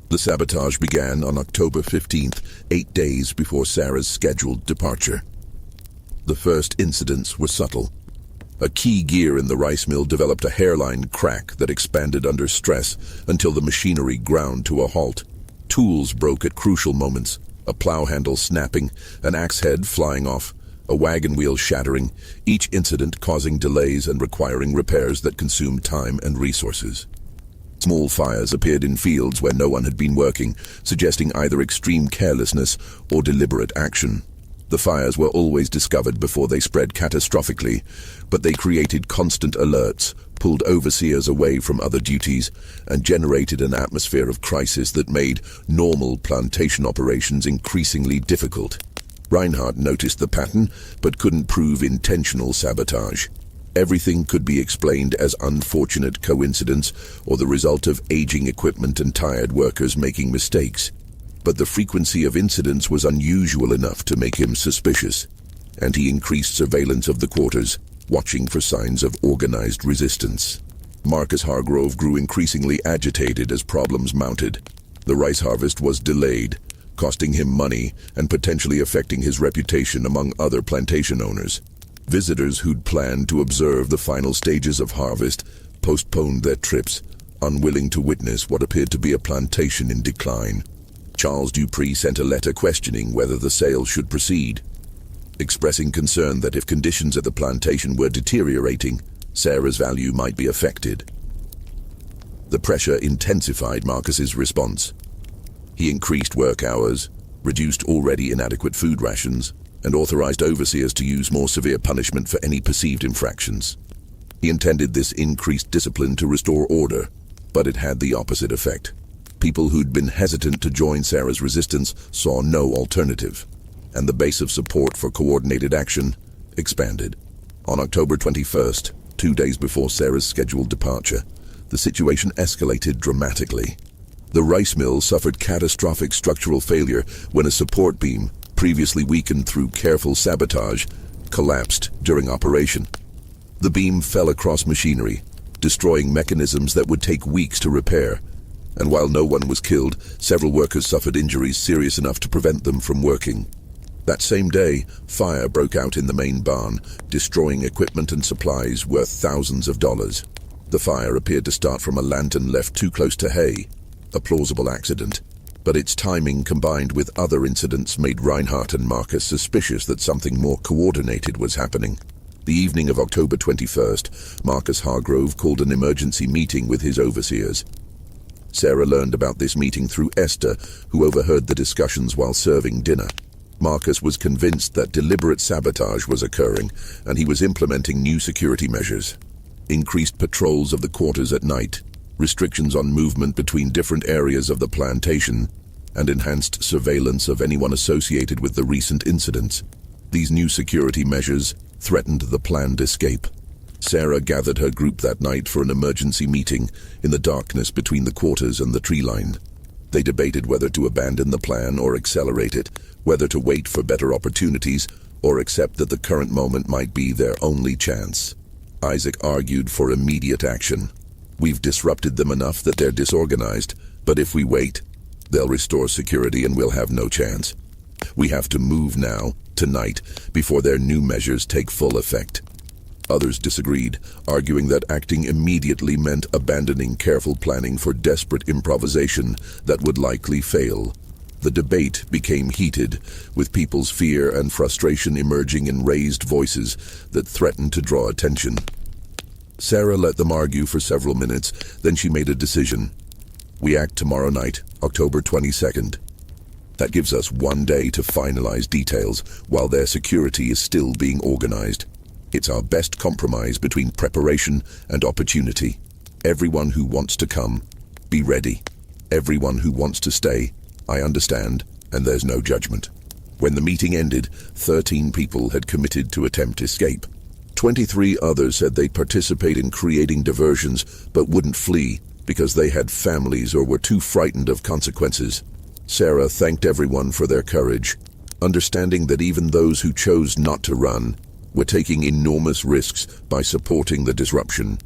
The sabotage began on October 15th, 8 days before Sarah's scheduled departure. The first incidents were subtle. A key gear in the rice mill developed a hairline crack that expanded under stress until the machinery ground to a halt. Tools broke at crucial moments, a plow handle snapping, an axe head flying off, a wagon wheel shattering, each incident causing delays and requiring repairs that consumed time and resources. Small fires appeared in fields where no one had been working, suggesting either extreme carelessness or deliberate action. The fires were always discovered before they spread catastrophically, but they created constant alerts, pulled overseers away from other duties, and generated an atmosphere of crisis that made normal plantation operations increasingly difficult. Reinhardt noticed the pattern, but couldn't prove intentional sabotage. Everything could be explained as unfortunate coincidence or the result of aging equipment and tired workers making mistakes. But the frequency of incidents was unusual enough to make him suspicious, and he increased surveillance of the quarters, watching for signs of organized resistance. Marcus Hargrove grew increasingly agitated as problems mounted. The rice harvest was delayed, costing him money and potentially affecting his reputation among other plantation owners. Visitors who'd planned to observe the final stages of harvest postponed their trips, unwilling to witness what appeared to be a plantation in decline. Charles Dupree sent a letter questioning whether the sale should proceed, expressing concern that if conditions at the plantation were deteriorating, Sarah's value might be affected. The pressure intensified Marcus's response. He increased work hours, reduced already inadequate food rations, and authorized overseers to use more severe punishment for any perceived infractions. He intended this increased discipline to restore order, but it had the opposite effect. People who'd been hesitant to join Sarah's resistance saw no alternative, and the base of support for coordinated action expanded. On October 21st, 2 days before Sarah's scheduled departure, the situation escalated dramatically. The rice mill suffered catastrophic structural failure when a support beam, previously weakened through careful sabotage, collapsed during operation. The beam fell across machinery, destroying mechanisms that would take weeks to repair. And while no one was killed, several workers suffered injuries serious enough to prevent them from working. That same day, fire broke out in the main barn, destroying equipment and supplies worth thousands of dollars. The fire appeared to start from a lantern left too close to hay, a plausible accident. But its timing, combined with other incidents, made Reinhardt and Marcus suspicious that something more coordinated was happening. The evening of October 21st, Marcus Hargrove called an emergency meeting with his overseers. Sarah learned about this meeting through Esther, who overheard the discussions while serving dinner. Marcus was convinced that deliberate sabotage was occurring, and he was implementing new security measures. Increased patrols of the quarters at night, restrictions on movement between different areas of the plantation, and enhanced surveillance of anyone associated with the recent incidents. These new security measures threatened the planned escape. Sarah gathered her group that night for an emergency meeting in the darkness between the quarters and the tree line. They debated whether to abandon the plan or accelerate it, whether to wait for better opportunities or accept that the current moment might be their only chance. Isaac argued for immediate action. We've disrupted them enough that they're disorganized, but if we wait, they'll restore security and we'll have no chance. We have to move now, tonight, before their new measures take full effect. Others disagreed, arguing that acting immediately meant abandoning careful planning for desperate improvisation that would likely fail. The debate became heated, with people's fear and frustration emerging in raised voices that threatened to draw attention. Sarah let them argue for several minutes, then she made a decision. We act tomorrow night, October 22nd. That gives us 1 day to finalize details while their security is still being organized. It's our best compromise between preparation and opportunity. Everyone who wants to come, be ready. Everyone who wants to stay, I understand, and there's no judgment. When the meeting ended, 13 people had committed to attempt escape. 23 others said they'd participate in creating diversions but wouldn't flee because they had families or were too frightened of consequences. Sarah thanked everyone for their courage, understanding that even those who chose not to run were taking enormous risks by supporting the disruption.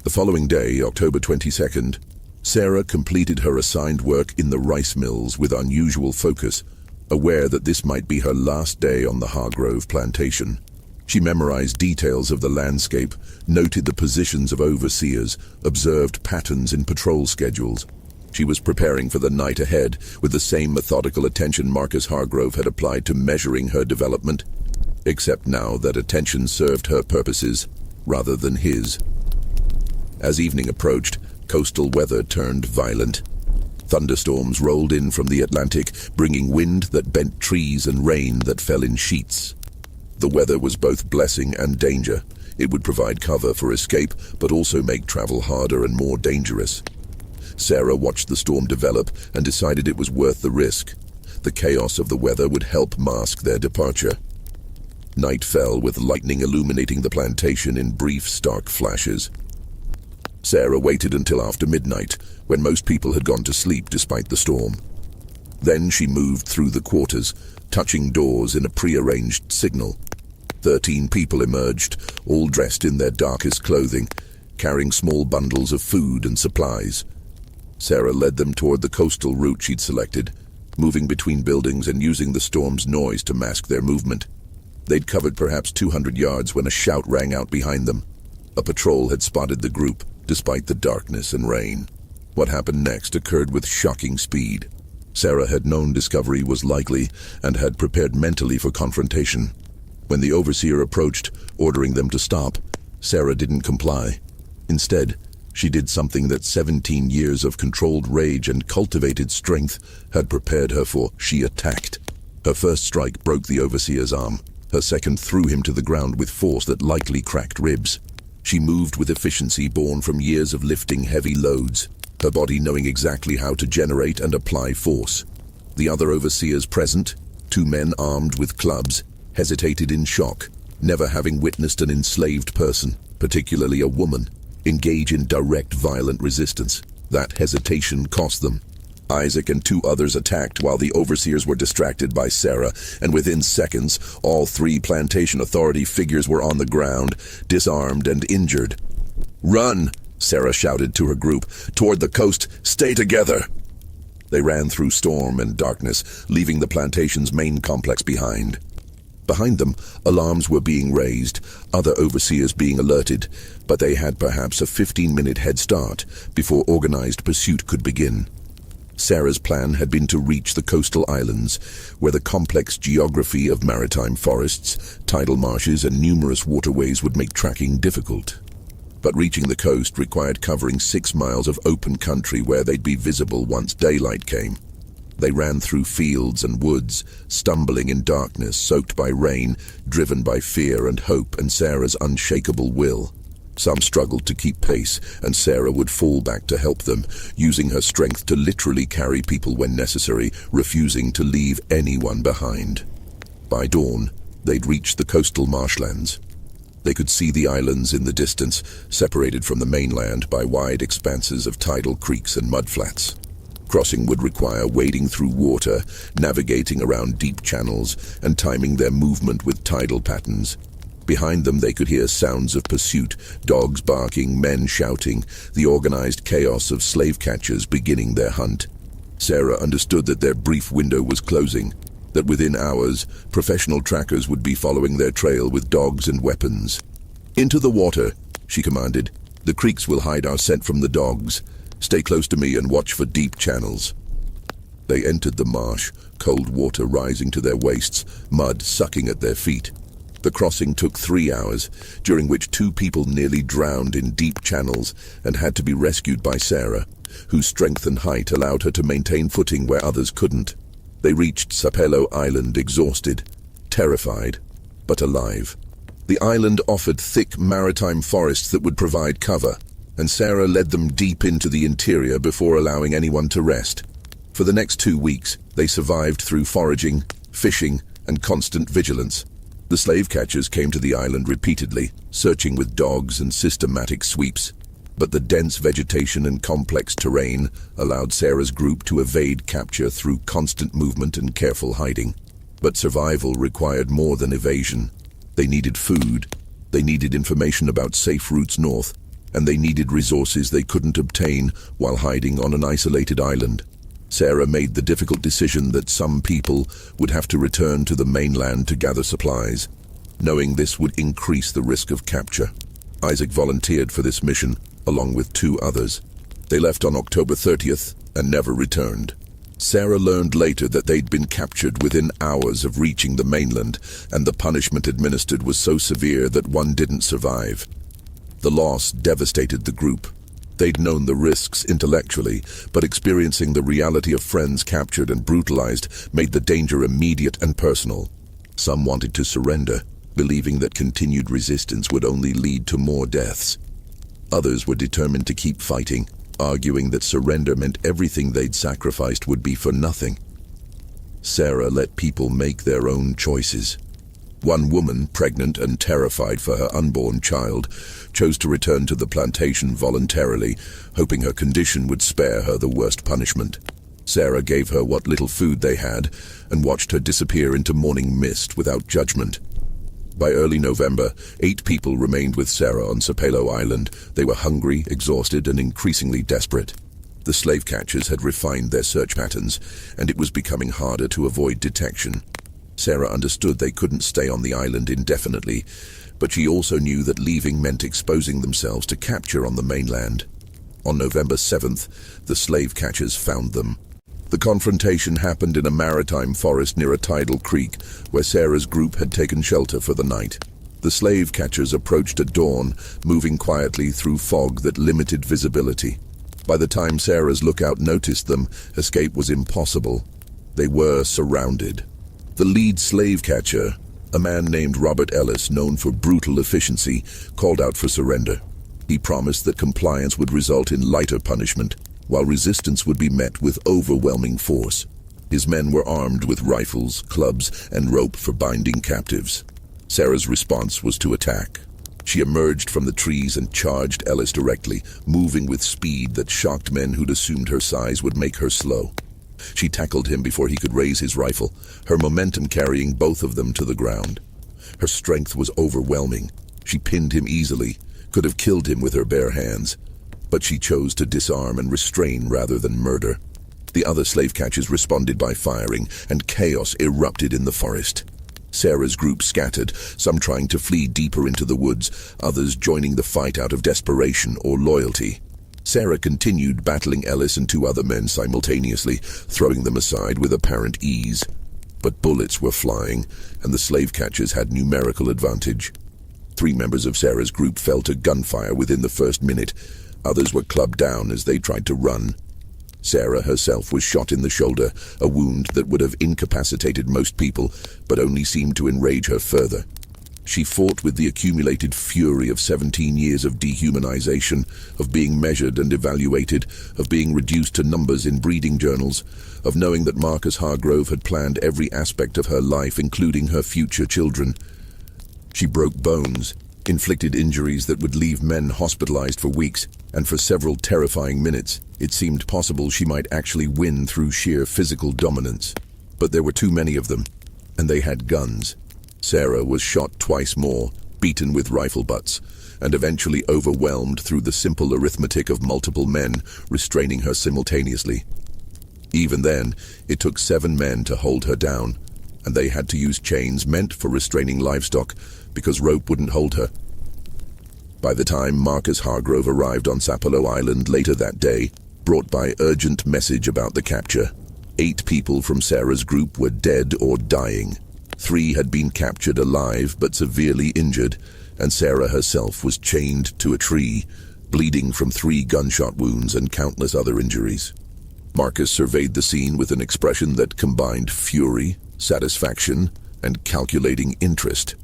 The following day, October 22nd, Sarah completed her assigned work in the rice mills with unusual focus, aware that this might be her last day on the Hargrove plantation. She memorized details of the landscape, noted the positions of overseers, observed patterns in patrol schedules. She was preparing for the night ahead with the same methodical attention Marcus Hargrove had applied to measuring her development, except now that attention served her purposes rather than his. As evening approached, coastal weather turned violent. Thunderstorms rolled in from the Atlantic, bringing wind that bent trees and rain that fell in sheets. The weather was both blessing and danger. It would provide cover for escape, but also make travel harder and more dangerous. Sarah watched the storm develop and decided it was worth the risk. The chaos of the weather would help mask their departure. Night fell with lightning illuminating the plantation in brief, stark flashes. Sarah waited until after midnight, when most people had gone to sleep despite the storm. Then she moved through the quarters, touching doors in a prearranged signal. 13 people emerged, all dressed in their darkest clothing, carrying small bundles of food and supplies. Sarah led them toward the coastal route she'd selected, moving between buildings and using the storm's noise to mask their movement. They'd covered perhaps 200 yards when a shout rang out behind them. A patrol had spotted the group, despite the darkness and rain. What happened next occurred with shocking speed. Sarah had known discovery was likely and had prepared mentally for confrontation. When the overseer approached, ordering them to stop, Sarah didn't comply. Instead, She did something that 17 years of controlled rage and cultivated strength had prepared her for. She attacked. Her first strike broke the overseer's arm. Her second threw him to the ground with force that likely cracked ribs. She moved with efficiency born from years of lifting heavy loads, her body knowing exactly how to generate and apply force. The other overseers present, 2 men armed with clubs, hesitated in shock, never having witnessed an enslaved person, particularly a woman, engage in direct violent resistance. That hesitation cost them. Isaac and 2 others attacked while the overseers were distracted by Sarah, and within seconds, all 3 plantation authority figures were on the ground, disarmed and injured. "Run!" Sarah shouted to her group. "Toward the coast, stay together!" They ran through storm and darkness, leaving the plantation's main complex behind. Behind them, alarms were being raised, other overseers being alerted, but they had perhaps a 15-minute head start before organized pursuit could begin. Sarah's plan had been to reach the coastal islands, where the complex geography of maritime forests, tidal marshes, and numerous waterways would make tracking difficult. But reaching the coast required covering 6 miles of open country where they'd be visible once daylight came. They ran through fields and woods, stumbling in darkness, soaked by rain, driven by fear and hope and Sarah's unshakable will. Some struggled to keep pace, and Sarah would fall back to help them, using her strength to literally carry people when necessary, refusing to leave anyone behind. By dawn, they'd reached the coastal marshlands. They could see the islands in the distance, separated from the mainland by wide expanses of tidal creeks and mudflats. Crossing would require wading through water, navigating around deep channels, and timing their movement with tidal patterns. Behind them they could hear sounds of pursuit, dogs barking, men shouting, the organized chaos of slave catchers beginning their hunt. Sarah understood that their brief window was closing, that within hours, professional trackers would be following their trail with dogs and weapons. "Into the water," she commanded. "The creeks will hide our scent from the dogs. Stay close to me and watch for deep channels." They entered the marsh, cold water rising to their waists, mud sucking at their feet. The crossing took 3 hours, during which 2 people nearly drowned in deep channels and had to be rescued by Sarah, whose strength and height allowed her to maintain footing where others couldn't. They reached Sapelo Island exhausted, terrified, but alive. The island offered thick maritime forests that would provide cover, and Sarah led them deep into the interior before allowing anyone to rest. For the next 2 weeks, they survived through foraging, fishing, and constant vigilance. The slave catchers came to the island repeatedly, searching with dogs and systematic sweeps. But the dense vegetation and complex terrain allowed Sarah's group to evade capture through constant movement and careful hiding. But survival required more than evasion. They needed food, they needed information about safe routes north, and they needed resources they couldn't obtain while hiding on an isolated island. Sarah made the difficult decision that some people would have to return to the mainland to gather supplies, knowing this would increase the risk of capture. Isaac volunteered for this mission, along with 2 others. They left on October 30th and never returned. Sarah learned later that they'd been captured within hours of reaching the mainland, and the punishment administered was so severe that one didn't survive. The loss devastated the group. They'd known the risks intellectually, but experiencing the reality of friends captured and brutalized made the danger immediate and personal. Some wanted to surrender, believing that continued resistance would only lead to more deaths. Others were determined to keep fighting, arguing that surrender meant everything they'd sacrificed would be for nothing. Sarah let people make their own choices. One woman, pregnant and terrified for her unborn child, chose to return to the plantation voluntarily, hoping her condition would spare her the worst punishment. Sarah gave her what little food they had and watched her disappear into morning mist without judgment. By early November, 8 people remained with Sarah on Sapelo Island. They were hungry, exhausted, and increasingly desperate. The slave catchers had refined their search patterns, and it was becoming harder to avoid detection. Sarah understood they couldn't stay on the island indefinitely, but she also knew that leaving meant exposing themselves to capture on the mainland. On November 7th, the slave catchers found them. The confrontation happened in a maritime forest near a tidal creek, where Sarah's group had taken shelter for the night. The slave catchers approached at dawn, moving quietly through fog that limited visibility. By the time Sarah's lookout noticed them, escape was impossible. They were surrounded. The lead slave catcher, a man named Robert Ellis, known for brutal efficiency, called out for surrender. He promised that compliance would result in lighter punishment, while resistance would be met with overwhelming force. His men were armed with rifles, clubs, and rope for binding captives. Sarah's response was to attack. She emerged from the trees and charged Ellis directly, moving with speed that shocked men who'd assumed her size would make her slow. She tackled him before he could raise his rifle, her momentum carrying both of them to the ground. Her strength was overwhelming. She pinned him easily, could have killed him with her bare hands. But she chose to disarm and restrain rather than murder. The other slave catchers responded by firing, and chaos erupted in the forest. Sarah's group scattered, some trying to flee deeper into the woods, others joining the fight out of desperation or loyalty. Sarah continued battling Ellis and two other men simultaneously, throwing them aside with apparent ease. But bullets were flying, and the slave catchers had numerical advantage. 3 members of Sarah's group fell to gunfire within the first minute. Others were clubbed down as they tried to run. Sarah herself was shot in the shoulder, a wound that would have incapacitated most people, but only seemed to enrage her further. She fought with the accumulated fury of 17 years of dehumanization, of being measured and evaluated, of being reduced to numbers in breeding journals, of knowing that Marcus Hargrove had planned every aspect of her life, including her future children. She broke bones, inflicted injuries that would leave men hospitalized for weeks, and for several terrifying minutes, it seemed possible she might actually win through sheer physical dominance. But there were too many of them, and they had guns. Sarah was shot twice more, beaten with rifle butts, and eventually overwhelmed through the simple arithmetic of multiple men restraining her simultaneously. Even then, it took 7 men to hold her down, and they had to use chains meant for restraining livestock because rope wouldn't hold her. By the time Marcus Hargrove arrived on Sapelo Island later that day, brought by urgent message about the capture, 8 people from Sarah's group were dead or dying. 3 had been captured alive but severely injured, and Sarah herself was chained to a tree, bleeding from 3 gunshot wounds and countless other injuries. Marcus surveyed the scene with an expression that combined fury, satisfaction, and calculating interest.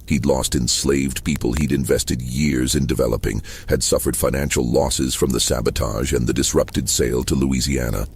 He'd lost enslaved people he'd invested years in developing, had suffered financial losses from the sabotage and the disrupted sale to Louisiana,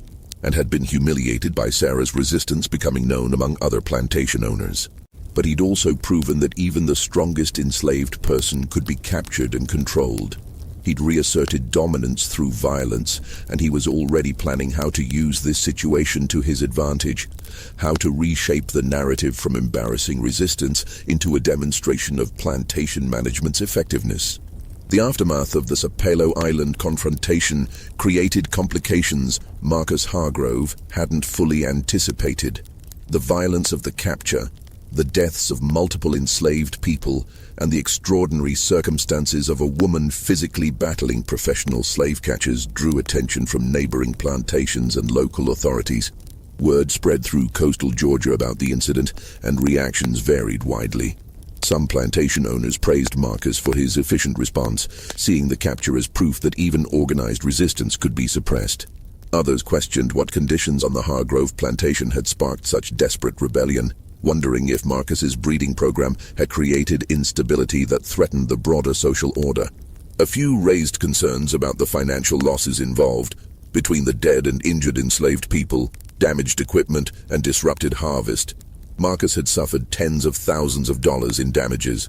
and had been humiliated by Sarah's resistance becoming known among other plantation owners. But he'd also proven that even the strongest enslaved person could be captured and controlled. He'd reasserted dominance through violence, and he was already planning how to use this situation to his advantage, how to reshape the narrative from embarrassing resistance into a demonstration of plantation management's effectiveness. The aftermath of the Sapelo Island confrontation created complications Marcus Hargrove hadn't fully anticipated. The violence of the capture, the deaths of multiple enslaved people, and the extraordinary circumstances of a woman physically battling professional slave catchers drew attention from neighboring plantations and local authorities. Word spread through coastal Georgia about the incident, and reactions varied widely. Some plantation owners praised Marcus for his efficient response, seeing the capture as proof that even organized resistance could be suppressed. Others questioned what conditions on the Hargrove plantation had sparked such desperate rebellion, wondering if Marcus's breeding program had created instability that threatened the broader social order. A few raised concerns about the financial losses involved, between the dead and injured enslaved people, damaged equipment, and disrupted harvest. Marcus had suffered tens of thousands of dollars in damages.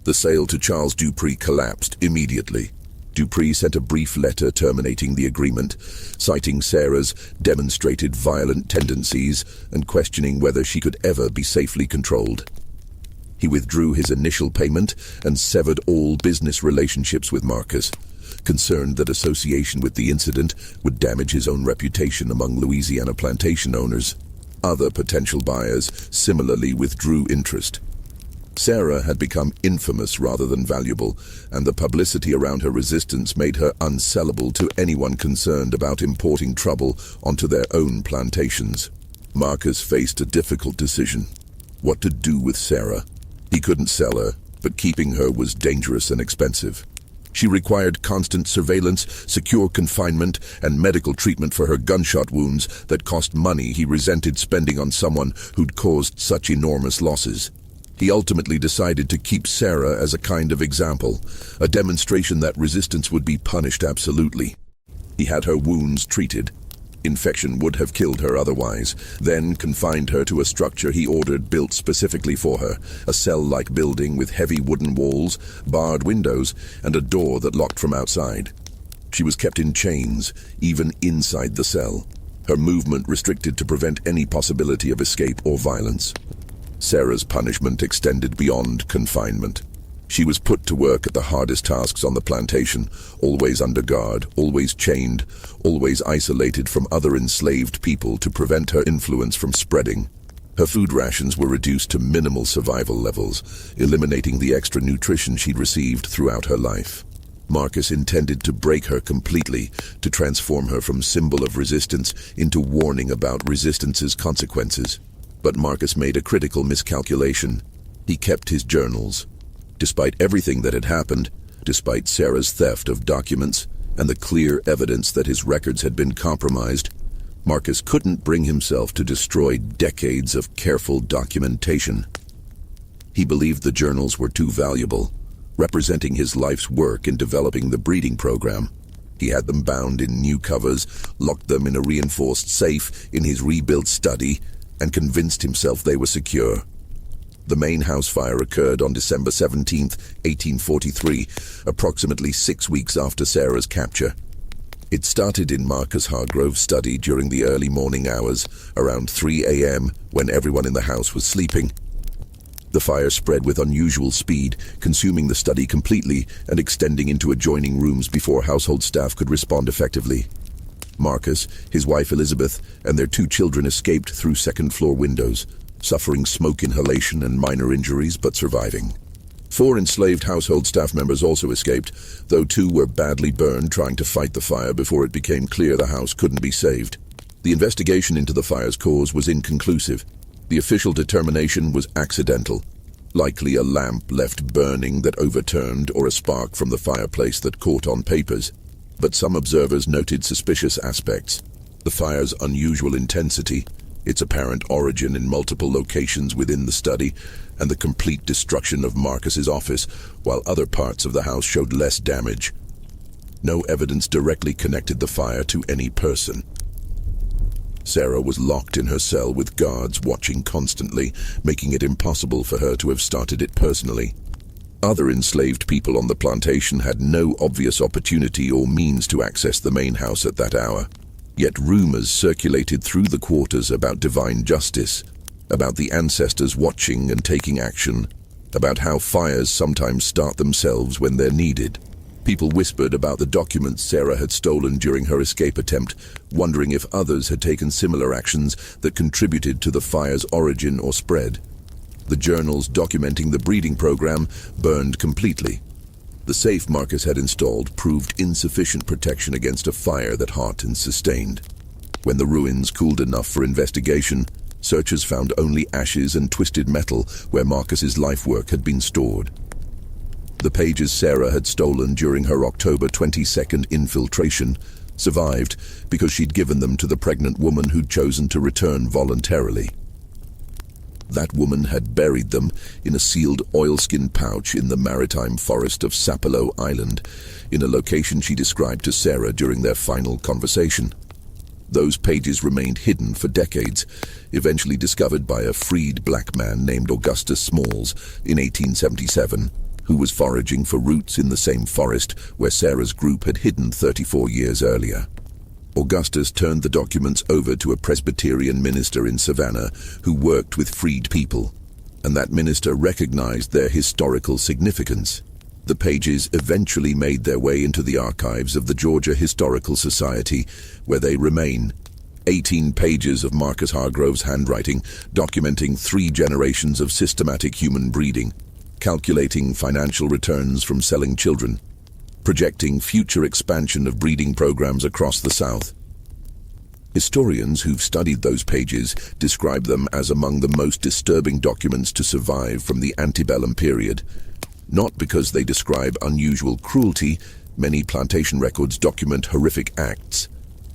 The sale to Charles Dupree collapsed immediately. Dupree sent a brief letter terminating the agreement, citing Sarah's demonstrated violent tendencies and questioning whether she could ever be safely controlled. He withdrew his initial payment and severed all business relationships with Marcus, concerned that association with the incident would damage his own reputation among Louisiana plantation owners. Other potential buyers similarly withdrew interest. Sarah had become infamous rather than valuable, and the publicity around her resistance made her unsellable to anyone concerned about importing trouble onto their own plantations. Marcus faced a difficult decision: what to do with Sarah. He couldn't sell her, but keeping her was dangerous and expensive. She required constant surveillance, secure confinement, and medical treatment for her gunshot wounds that cost money he resented spending on someone who'd caused such enormous losses. He ultimately decided to keep Sarah as a kind of example, a demonstration that resistance would be punished absolutely. He had her wounds treated. Infection would have killed her otherwise, then confined her to a structure he ordered built specifically for her, a cell-like building with heavy wooden walls, barred windows, and a door that locked from outside. She was kept in chains, even inside the cell, her movement restricted to prevent any possibility of escape or violence. Sarah's punishment extended beyond confinement. She was put to work at the hardest tasks on the plantation, always under guard, always chained, always isolated from other enslaved people to prevent her influence from spreading. Her food rations were reduced to minimal survival levels, eliminating the extra nutrition she'd received throughout her life. Marcus intended to break her completely, to transform her from symbol of resistance into warning about resistance's consequences. But Marcus made a critical miscalculation. He kept his journals. Despite everything that had happened, despite Sarah's theft of documents and the clear evidence that his records had been compromised, Marcus couldn't bring himself to destroy decades of careful documentation. He believed the journals were too valuable, representing his life's work in developing the breeding program. He had them bound in new covers, locked them in a reinforced safe in his rebuilt study, and convinced himself they were secure. The main house fire occurred on December 17, 1843, approximately 6 weeks after Sarah's capture. It started in Marcus Hargrove's study during the early morning hours, around 3 a.m., when everyone in the house was sleeping. The fire spread with unusual speed, consuming the study completely and extending into adjoining rooms before household staff could respond effectively. Marcus, his wife Elizabeth, and their 2 children escaped through second-floor windows, suffering smoke inhalation and minor injuries but surviving. 4 enslaved household staff members also escaped, though 2 were badly burned trying to fight the fire before it became clear the house couldn't be saved. The investigation into the fire's cause was inconclusive. The official determination was accidental, likely a lamp left burning that overturned or a spark from the fireplace that caught on papers. But some observers noted suspicious aspects: the fire's unusual intensity, its apparent origin in multiple locations within the study, and the complete destruction of Marcus's office, while other parts of the house showed less damage. No evidence directly connected the fire to any person. Sarah was locked in her cell with guards watching constantly, making it impossible for her to have started it personally. Other enslaved people on the plantation had no obvious opportunity or means to access the main house at that hour. Yet rumors circulated through the quarters about divine justice, about the ancestors watching and taking action, about how fires sometimes start themselves when they're needed. People whispered about the documents Sarah had stolen during her escape attempt, wondering if others had taken similar actions that contributed to the fire's origin or spread. The journals documenting the breeding program burned completely. The safe Marcus had installed proved insufficient protection against a fire that hot and sustained. When the ruins cooled enough for investigation, searchers found only ashes and twisted metal where Marcus's life work had been stored. The pages Sarah had stolen during her October 22nd infiltration survived because she'd given them to the pregnant woman who'd chosen to return voluntarily. That woman had buried them in a sealed oilskin pouch in the maritime forest of Sapelo Island, in a location she described to Sarah during their final conversation. Those pages remained hidden for decades, eventually discovered by a freed black man named Augustus Smalls in 1877, who was foraging for roots in the same forest where Sarah's group had hidden 34 years earlier. Augustus turned the documents over to a Presbyterian minister in Savannah who worked with freed people, and that minister recognized their historical significance. The pages eventually made their way into the archives of the Georgia Historical Society, where they remain. 18 pages of Marcus Hargrove's handwriting, documenting 3 generations of systematic human breeding, calculating financial returns from selling children, projecting future expansion of breeding programs across the South. Historians who've studied those pages describe them as among the most disturbing documents to survive from the antebellum period. not because they describe unusual cruelty, many plantation records document horrific acts,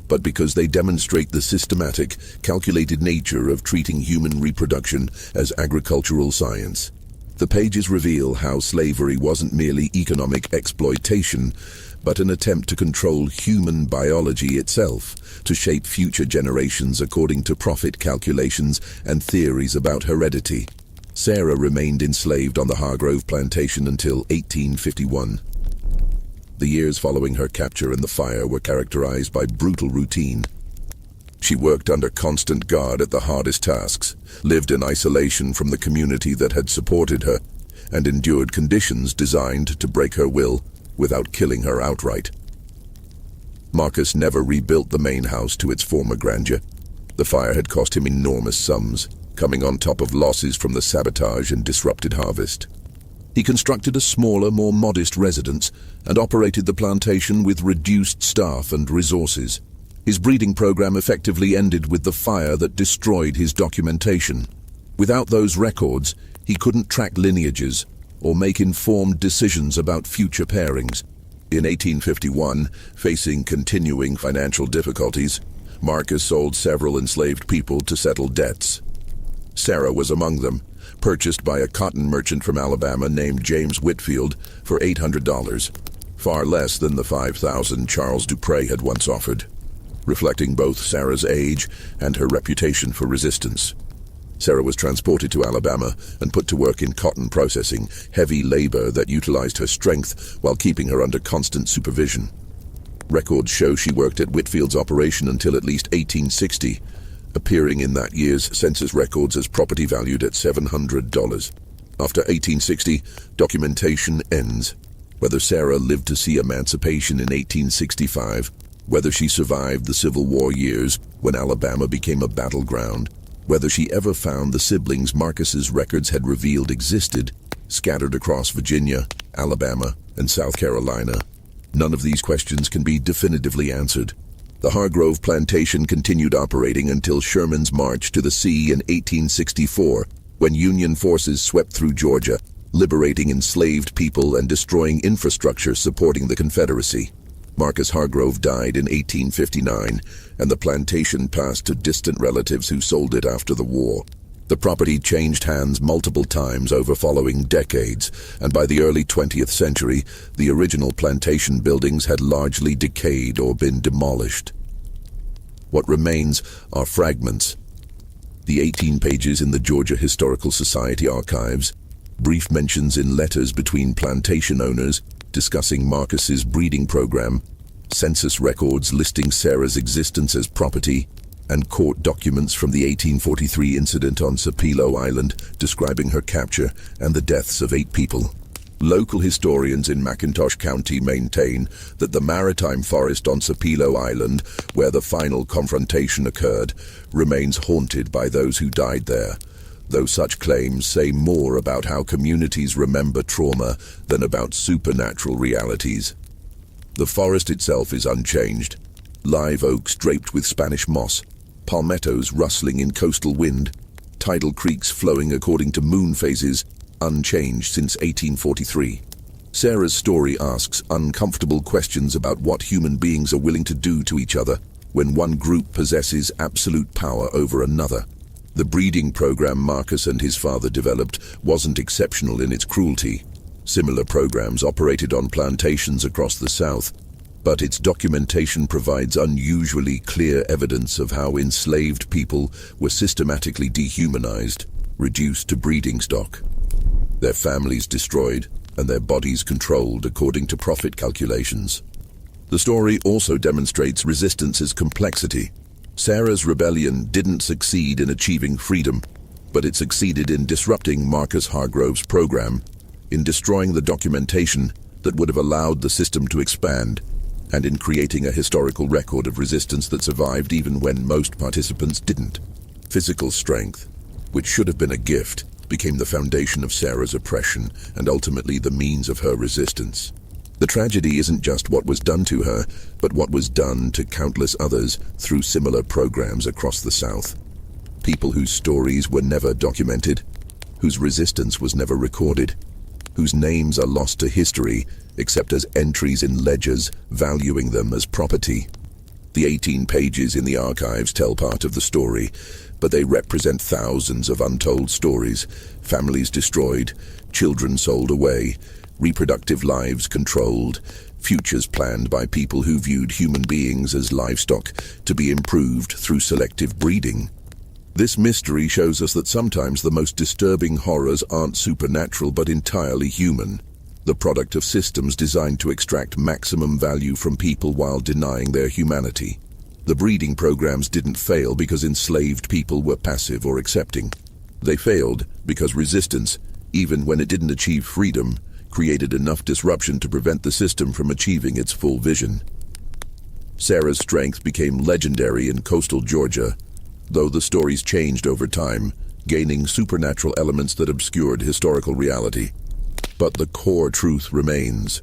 but because they demonstrate the systematic, calculated nature of treating human reproduction as agricultural science. The pages reveal how slavery wasn't merely economic exploitation, but an attempt to control human biology itself, to shape future generations according to profit calculations and theories about heredity. Sarah remained enslaved on the Hargrove Plantation until 1851. The years following her capture and the fire were characterized by brutal routine. She worked under constant guard at the hardest tasks, lived in isolation from the community that had supported her, and endured conditions designed to break her will without killing her outright. Marcus never rebuilt the main house to its former grandeur. The fire had cost him enormous sums, coming on top of losses from the sabotage and disrupted harvest. He constructed a smaller, more modest residence and operated the plantation with reduced staff and resources. His breeding program effectively ended with the fire that destroyed his documentation. Without those records, he couldn't track lineages or make informed decisions about future pairings. In 1851, facing continuing financial difficulties, Marcus sold several enslaved people to settle debts. Sarah was among them, purchased by a cotton merchant from Alabama named James Whitfield for $800, far less than the $5,000 Charles Dupree had once offered, reflecting both Sarah's age and her reputation for resistance. Sarah was transported to Alabama and put to work in cotton processing, heavy labor that utilized her strength while keeping her under constant supervision. Records show she worked at Whitfield's operation until at least 1860, appearing in that year's census records as property valued at $700. After 1860, documentation ends. Whether Sarah lived to see emancipation in 1865, whether she survived the Civil War years when Alabama became a battleground, whether she ever found the siblings Marcus's records had revealed existed, scattered across Virginia, Alabama, and South Carolina, none of these questions can be definitively answered. The Hargrove Plantation continued operating until Sherman's march to the sea in 1864, when Union forces swept through Georgia, liberating enslaved people and destroying infrastructure supporting the Confederacy. Marcus Hargrove died in 1859, and the plantation passed to distant relatives who sold it after the war. The property changed hands multiple times over following decades, and by the early 20th century, the original plantation buildings had largely decayed or been demolished. What remains are fragments. The 18 pages in the Georgia Historical Society archives, brief mentions in letters between plantation owners discussing Marcus's breeding program, census records listing Sarah's existence as property, and court documents from the 1843 incident on Sapelo Island describing her capture and the deaths of 8 people. Local historians in McIntosh County maintain that the maritime forest on Sapelo Island, where the final confrontation occurred, remains haunted by those who died there, though such claims say more about how communities remember trauma than about supernatural realities. The forest itself is unchanged. Live oaks draped with Spanish moss, palmettos rustling in coastal wind, tidal creeks flowing according to moon phases, unchanged since 1843. Sarah's story asks uncomfortable questions about what human beings are willing to do to each other when one group possesses absolute power over another. The breeding program Marcus and his father developed wasn't exceptional in its cruelty. Similar programs operated on plantations across the South, but its documentation provides unusually clear evidence of how enslaved people were systematically dehumanized, reduced to breeding stock, their families destroyed, and their bodies controlled according to profit calculations. The story also demonstrates resistance's complexity. Sarah's rebellion didn't succeed in achieving freedom, but it succeeded in disrupting Marcus Hargrove's program, in destroying the documentation that would have allowed the system to expand, and in creating a historical record of resistance that survived even when most participants didn't. Physical strength, which should have been a gift, became the foundation of Sarah's oppression and ultimately the means of her resistance. The tragedy isn't just what was done to her, but what was done to countless others through similar programs across the South. People whose stories were never documented, whose resistance was never recorded, whose names are lost to history except as entries in ledgers valuing them as property. The 18 pages in the archives tell part of the story, but they represent thousands of untold stories, families destroyed, children sold away, reproductive lives controlled, futures planned by people who viewed human beings as livestock to be improved through selective breeding. This mystery shows us that sometimes the most disturbing horrors aren't supernatural but entirely human, the product of systems designed to extract maximum value from people while denying their humanity. The breeding programs didn't fail because enslaved people were passive or accepting. They failed because resistance, even when it didn't achieve freedom, created enough disruption to prevent the system from achieving its full vision. Sarah's strength became legendary in coastal Georgia, though the stories changed over time, gaining supernatural elements that obscured historical reality. But the core truth remains.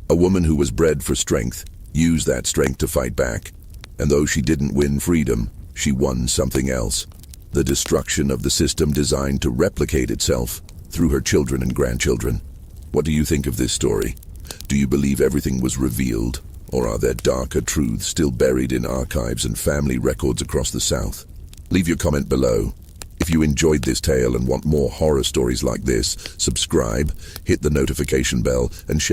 A woman who was bred for strength used that strength to fight back, and though she didn't win freedom, she won something else: the destruction of the system designed to replicate itself through her children and grandchildren. What do you think of this story? Do you believe everything was revealed, or are there darker truths still buried in archives and family records across the South? Leave your comment below. If you enjoyed this tale and want more horror stories like this, subscribe, hit the notification bell, and share